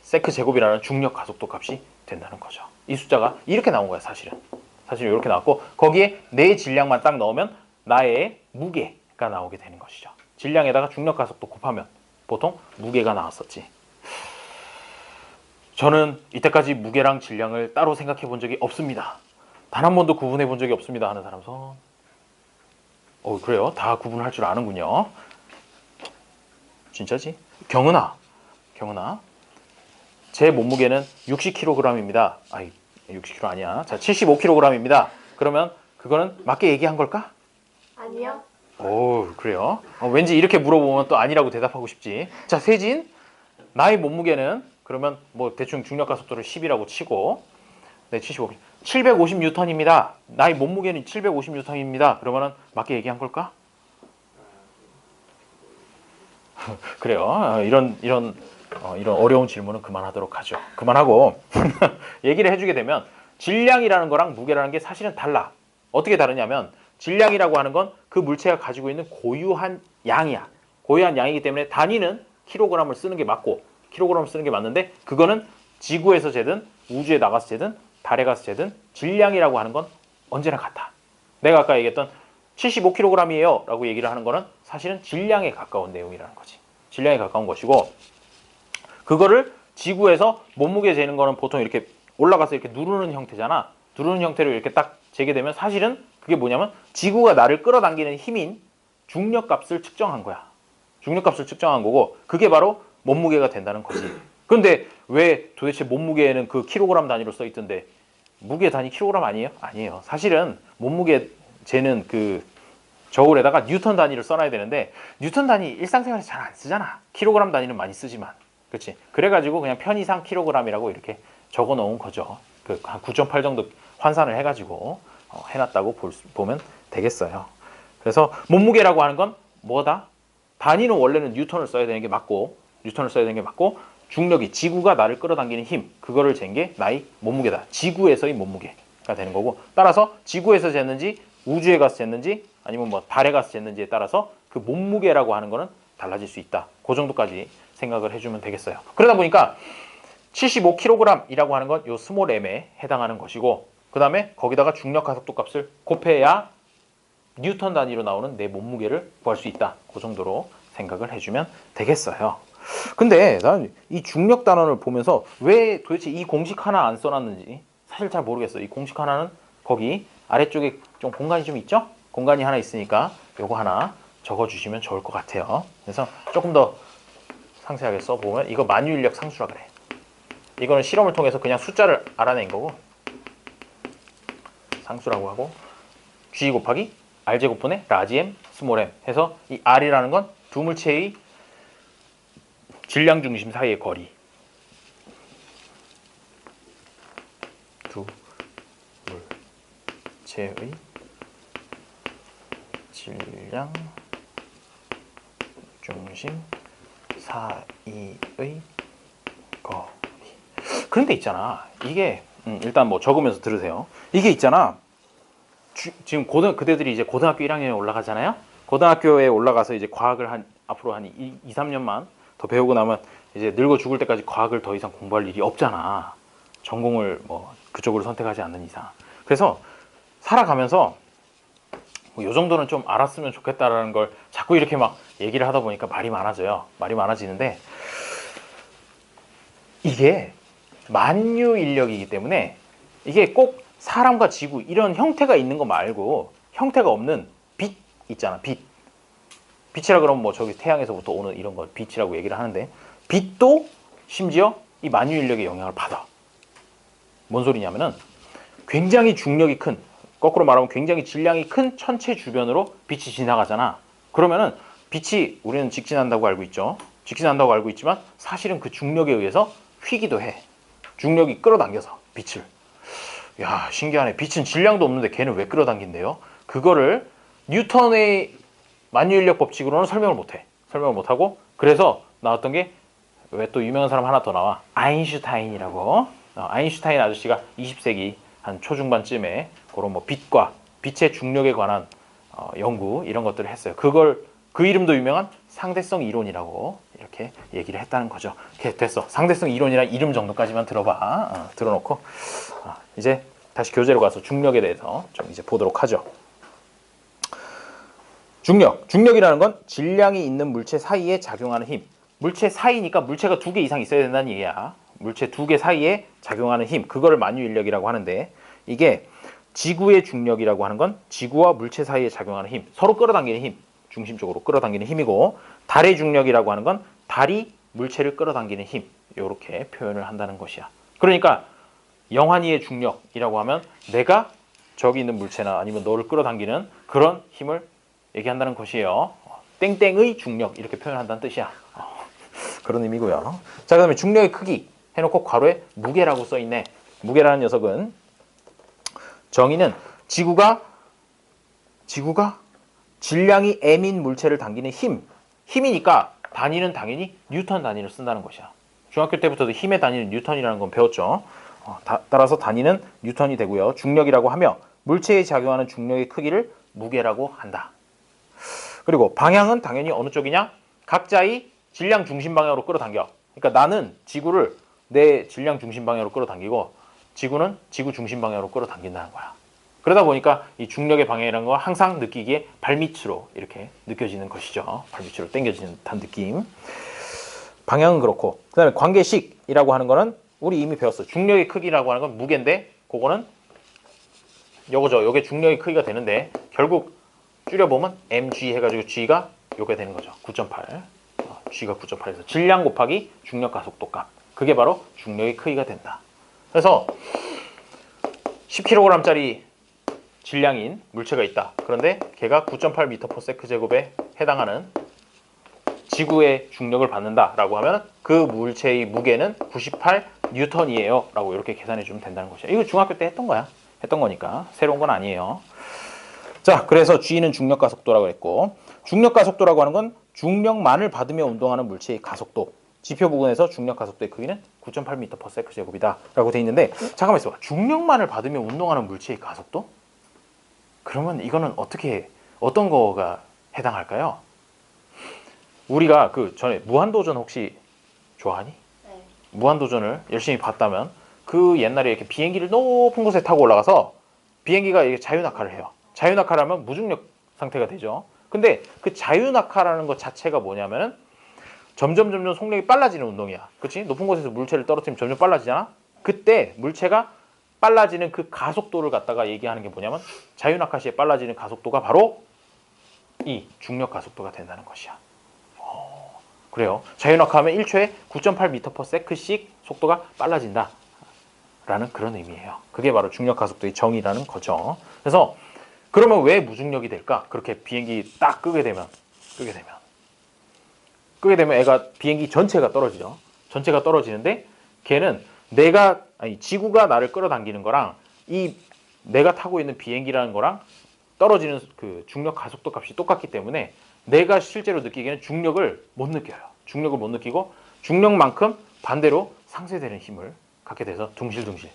세크 제곱이라는 중력 가속도 값이 된다는 거죠. 이 숫자가 이렇게 나온 거야. 사실은 이렇게 나왔고, 거기에 내 질량만 딱 넣으면 나의 무게가 나오게 되는 것이죠. 질량에다가 중력 가속도 곱하면 보통 무게가 나왔었지. 저는 이때까지 무게랑 질량을 따로 생각해 본 적이 없습니다. 단 한 번도 구분해 본 적이 없습니다 하는 사람 손. 그래요? 다 구분할 줄 아는군요. 진짜지? 경은아, 제 몸무게는 60kg입니다. 60kg 아니야. 자, 75kg입니다. 그러면 그거는 맞게 얘기한 걸까? 아니요. 그래요? 왠지 이렇게 물어보면 또 아니라고 대답하고 싶지. 자, 세진, 나의 몸무게는 그러면 뭐 대충 중력 가속도를 10이라고 치고, 네, 75kg. 750N입니다. 나의 몸무게는 750N입니다. 그러면은 맞게 얘기한 걸까? 그래요. 이런 어려운 질문은 그만하도록 하죠. 그만하고 얘기를 해주게 되면 질량이라는 거랑 무게라는 게 사실은 달라. 어떻게 다르냐면 질량이라고 하는 건 그 물체가 가지고 있는 고유한 양이야. 고유한 양이기 때문에 단위는 킬로그램을 쓰는 게 맞고, 킬로그램을 쓰는 게 맞는데, 그거는 지구에서 재든 우주에 나가서 재든 달에 가서 재든 질량이라고 하는 건 언제나 같아. 내가 아까 얘기했던 75kg이에요 라고 얘기를 하는 거는 사실은 질량에 가까운 내용이라는 거지. 질량에 가까운 것이고, 그거를 지구에서 몸무게 재는 거는 보통 이렇게 올라가서 이렇게 누르는 형태잖아. 누르는 형태로 이렇게 딱 재게 되면 사실은 그게 뭐냐면 지구가 나를 끌어당기는 힘인 중력값을 측정한 거야. 중력값을 측정한 거고, 그게 바로 몸무게가 된다는 거지. 그런데 왜 도대체 몸무게에는 그 킬로그램 단위로 써 있던데 무게 단위 킬로그램 아니에요? 아니에요. 사실은 몸무게 재는 그 저울에다가 뉴턴 단위를 써놔야 되는데 뉴턴 단위 일상생활에서 잘 안 쓰잖아. 킬로그램 단위는 많이 쓰지만, 그렇지? 그래가지고 그냥 편의상 킬로그램이라고 이렇게 적어 놓은 거죠. 그 한 9.8 정도 환산을 해가지고 해놨다고 보면 되겠어요. 그래서 몸무게라고 하는 건 뭐다? 단위는 원래는 뉴턴을 써야 되는 게 맞고, 중력이 지구가 나를 끌어당기는 힘, 그거를 잰 게 나의 몸무게다. 지구에서의 몸무게가 되는 거고, 따라서 지구에서 쟀는지 우주에 가서 쟀는지 아니면 뭐 달에 가서 쟀는지에 따라서 그 몸무게라고 하는 거는 달라질 수 있다. 그 정도까지 생각을 해주면 되겠어요. 그러다 보니까 75kg이라고 하는 건 요 스몰 m에 해당하는 것이고, 그 다음에 거기다가 중력 가속도 값을 곱해야 뉴턴 단위로 나오는 내 몸무게를 구할 수 있다. 그 정도로 생각을 해주면 되겠어요. 근데 난 이 중력 단원을 보면서 왜 도대체 이 공식 하나 안 써놨는지 사실 잘 모르겠어요. 이 공식 하나는 거기 아래쪽에 좀 공간이 좀 있죠? 공간이 하나 있으니까 요거 하나 적어주시면 좋을 것 같아요. 그래서 조금 더 상세하게 써보면 이거 만유인력 상수라 그래. 이거는 실험을 통해서 그냥 숫자를 알아낸 거고, 상수라고 하고, G 곱하기 R제곱분의 라지 M, 스몰 m 해서 이 R이라는 건 두 물체의 질량 중심 사이의 거리. 두 물체의 질량 중심 사이의 거리. 그런데 있잖아. 이게 일단 뭐 적으면서 들으세요. 이게 있잖아. 지금 그대들이 이제 고등학교 1학년에 올라가잖아요. 고등학교에 올라가서 이제 과학을 앞으로 한 2, 3년만 더 배우고 나면 이제 늙어 죽을 때까지 과학을 더 이상 공부할 일이 없잖아. 전공을 뭐 그쪽으로 선택하지 않는 이상. 그래서 살아가면서 요 정도는 좀 알았으면 좋겠다라는 걸 자꾸 이렇게 막 얘기를 하다 보니까 말이 많아져요. 말이 많아지는데 이게 만유 인력이기 때문에 이게 꼭 사람과 지구 이런 형태가 있는 거 말고 형태가 없는 빛 있잖아. 빛이라 그러면 뭐 저기 태양에서부터 오는 이런 걸 빛이라고 얘기를 하는데 빛도 심지어 이 만유 인력의 영향을 받아. 뭔 소리냐면은 굉장히 중력이 큰, 거꾸로 말하면 굉장히 질량이 큰 천체 주변으로 빛이 지나가잖아. 그러면은 빛이 우리는 직진한다고 알고 있죠. 직진한다고 알고 있지만 사실은 그 중력에 의해서 휘기도 해. 중력이 끌어당겨서 빛을. 야, 신기하네. 빛은 질량도 없는데 걔는 왜 끌어당긴대요? 그거를 뉴턴의 만유인력 법칙으로는 설명을 못해. 설명을 못하고 그래서 나왔던 게 왜 또 유명한 사람 하나 더 나와. 아인슈타인이라고. 아인슈타인 아저씨가 20세기 한 초중반쯤에 그런 뭐 빛의 중력에 관한 연구 이런 것들을 했어요. 그 이름도 유명한 상대성 이론이라고 이렇게 얘기를 했다는 거죠. 오케이, 됐어. 상대성 이론이란 이름 정도까지만 들어봐. 들어놓고 이제 다시 교재로 가서 중력에 대해서 좀 이제 보도록 하죠. 중력이라는 건 질량이 있는 물체 사이에 작용하는 힘. 물체 사이니까 물체가 두 개 이상 있어야 된다는 얘기야. 물체 두 개 사이에 작용하는 힘. 그거를 만유인력이라고 하는데 이게 지구의 중력이라고 하는 건 지구와 물체 사이에 작용하는 힘. 서로 끌어당기는 힘. 중심적으로 끌어당기는 힘이고 달의 중력이라고 하는 건 달이 물체를 끌어당기는 힘. 이렇게 표현을 한다는 것이야. 그러니까 영환이의 중력이라고 하면 내가 저기 있는 물체나 아니면 너를 끌어당기는 그런 힘을 얘기한다는 것이에요. 땡땡의 중력 이렇게 표현한다는 뜻이야. 그런 의미고요. 자, 그다음에 중력의 크기 해놓고 괄호에 무게라고 써있네. 무게라는 녀석은 정의는 지구가 질량이 m인 물체를 당기는 힘이니까 단위는 당연히 뉴턴 단위를 쓴다는 것이야. 중학교 때부터도 힘의 단위는 뉴턴이라는 건 배웠죠. 따라서 단위는 뉴턴이 되고요. 중력이라고 하며 물체에 작용하는 중력의 크기를 무게라고 한다. 그리고 방향은 당연히 어느 쪽이냐? 각자의 질량 중심 방향으로 끌어당겨. 그러니까 나는 지구를 내 질량 중심 방향으로 끌어당기고 지구는 지구 중심 방향으로 끌어당긴다는 거야. 그러다 보니까 이 중력의 방향이라는 거 항상 느끼기에 발밑으로 이렇게 느껴지는 것이죠. 발밑으로 당겨지는 듯한 느낌. 방향은 그렇고 그 다음에 관계식이라고 하는 거는 우리 이미 배웠어. 중력의 크기라고 하는 건 무게인데 그거는 요거죠. 요게 중력의 크기가 되는데 결국 줄여보면 mg 해가지고 g가 요게 되는 거죠. 9.8. g가 9.8에서 질량 곱하기 중력 가속도 값. 그게 바로 중력의 크기가 된다. 그래서 10kg짜리 질량인 물체가 있다. 그런데 걔가 9.8m/s 제곱에 해당하는 지구의 중력을 받는다라고 하면 그 물체의 무게는 98N이에요. 라고 이렇게 계산해 주면 된다는 것이야. 이거 중학교 때 했던 거야. 했던 거니까 새로운 건 아니에요. 자, 그래서 G는 중력 가속도라고 했고 중력 가속도라고 하는 건 중력만을 받으며 운동하는 물체의 가속도. 지표 부근에서 중력 가속도의 크기는 9.8m/s 제곱이다. 라고 돼 있는데 잠깐만 있어봐. 중력만을 받으며 운동하는 물체의 가속도? 그러면 이거는 어떤 거가 해당할까요? 우리가 그 전에 무한도전 혹시 좋아하니? 네. 무한도전을 열심히 봤다면 그 옛날에 이렇게 비행기를 높은 곳에 타고 올라가서 비행기가 이렇게 자유낙하를 해요. 자유낙하를 하면 무중력 상태가 되죠. 근데 그 자유낙하라는 것 자체가 뭐냐면은 점점 속력이 빨라지는 운동이야. 그렇지? 높은 곳에서 물체를 떨어뜨리면 점점 빨라지잖아. 그때 물체가 빨라지는 그 가속도를 갖다가 얘기하는 게 뭐냐면 자유낙하 시에 빨라지는 가속도가 바로 이 중력 가속도가 된다는 것이야. 그래요. 자유낙하하면 1초에 9.8m/s씩 속도가 빨라진다. 라는 그런 의미예요. 그게 바로 중력 가속도의 정의라는 거죠. 그래서 그러면 왜 무중력이 될까? 그렇게 비행기 딱 끄게 되면 애가 비행기 전체가 떨어지죠. 전체가 떨어지는데 걔는 지구가 나를 끌어당기는 거랑 이 내가 타고 있는 비행기라는 거랑 떨어지는 그 중력 가속도 값이 똑같기 때문에 내가 실제로 느끼기에는 중력을 못 느껴요. 중력을 못 느끼고 중력만큼 반대로 상쇄되는 힘을 갖게 돼서 둥실둥실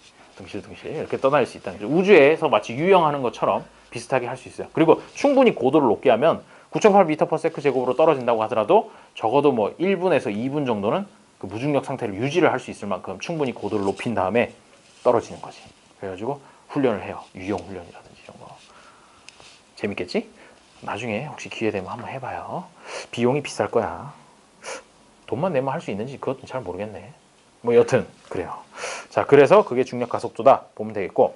이렇게 떠날 수 있다는 거죠. 우주에서 마치 유영하는 것처럼 비슷하게 할 수 있어요. 그리고 충분히 고도를 높게 하면 9.8m/s 제곱으로 떨어진다고 하더라도 적어도 뭐 1분에서 2분 정도는 그 무중력 상태를 유지를 할 수 있을 만큼 충분히 고도를 높인 다음에 떨어지는 거지. 그래가지고 훈련을 해요. 유영 훈련이라든지 이런 거. 재밌겠지? 나중에 혹시 기회 되면 한번 해봐요. 비용이 비쌀 거야. 돈만 내면 할 수 있는지 그것도 잘 모르겠네. 뭐 여튼 그래요. 자, 그래서 그게 중력 가속도다 보면 되겠고,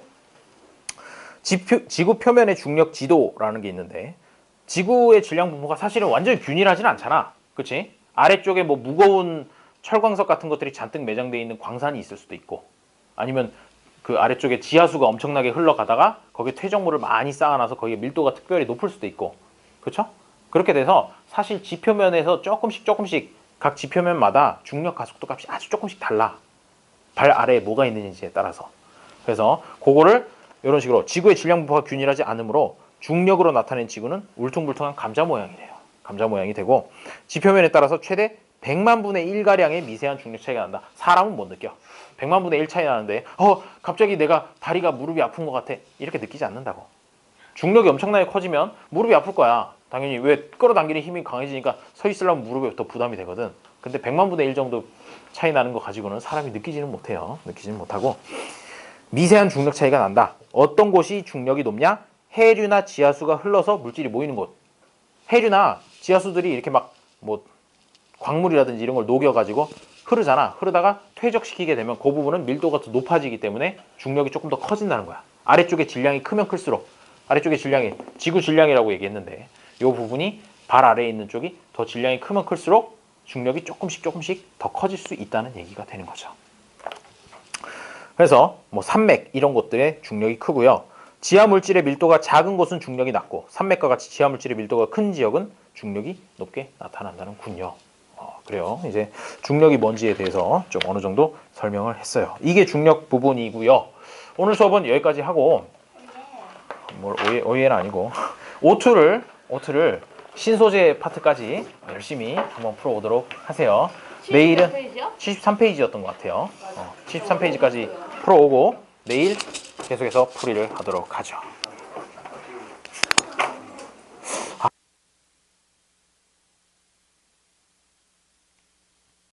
지구 표면의 중력 지도라는 게 있는데, 지구의 질량 분포가 사실은 완전히 균일하진 않잖아. 그치? 아래쪽에 뭐 무거운 철광석 같은 것들이 잔뜩 매장되어 있는 광산이 있을 수도 있고, 아니면 그 아래쪽에 지하수가 엄청나게 흘러가다가 거기에 퇴적물을 많이 쌓아놔서 거기에 밀도가 특별히 높을 수도 있고, 그렇죠? 그렇게 돼서 사실 지표면에서 조금씩 각 지표면마다 중력 가속도 값이 아주 조금씩 달라. 발 아래에 뭐가 있는지에 따라서. 그래서 그거를 이런 식으로 지구의 질량 분포가 균일하지 않으므로 중력으로 나타낸 지구는 울퉁불퉁한 감자 모양이래요. 감자 모양이 되고, 지표면에 따라서 최대 100만 분의 1가량의 미세한 중력 차이가 난다. 사람은 못 느껴. 100만 분의 1 차이 나는데 갑자기 내가 다리가 무릎이 아픈 것 같아. 이렇게 느끼지 않는다고. 중력이 엄청나게 커지면 무릎이 아플 거야. 당연히. 왜? 끌어당기는 힘이 강해지니까 서 있으려면 무릎에 더 부담이 되거든. 근데 100만 분의 1 정도 차이 나는 거 가지고는 사람이 느끼지는 못해요. 느끼지는 못하고, 미세한 중력 차이가 난다. 어떤 곳이 중력이 높냐? 해류나 지하수가 흘러서 물질이 모이는 곳. 해류나 지하수들이 이렇게 막 뭐 광물이라든지 이런 걸 녹여가지고 흐르잖아. 흐르다가 퇴적시키게 되면 그 부분은 밀도가 더 높아지기 때문에 중력이 조금 더 커진다는 거야. 아래쪽에 질량이 크면 클수록, 아래쪽에 질량이 지구 질량이라고 얘기했는데, 이 부분이 발 아래에 있는 쪽이 더 질량이 크면 클수록 중력이 조금씩 더 커질 수 있다는 얘기가 되는 거죠. 그래서 뭐 산맥 이런 곳들의 중력이 크고요. 지하 물질의 밀도가 작은 곳은 중력이 낮고, 산맥과 같이 지하 물질의 밀도가 큰 지역은 중력이 높게 나타난다는군요. 그래요. 이제 중력이 뭔지에 대해서 좀 어느 정도 설명을 했어요. 이게 중력 부분이고요. 오늘 수업은 여기까지 하고, 뭘 오해는 아니고 오트를 신소재 파트까지 열심히 한번 풀어오도록 하세요. 내일은 73페이지였던 것 같아요. 73페이지까지 풀어오고 내일 계속해서 풀이를 하도록 하죠.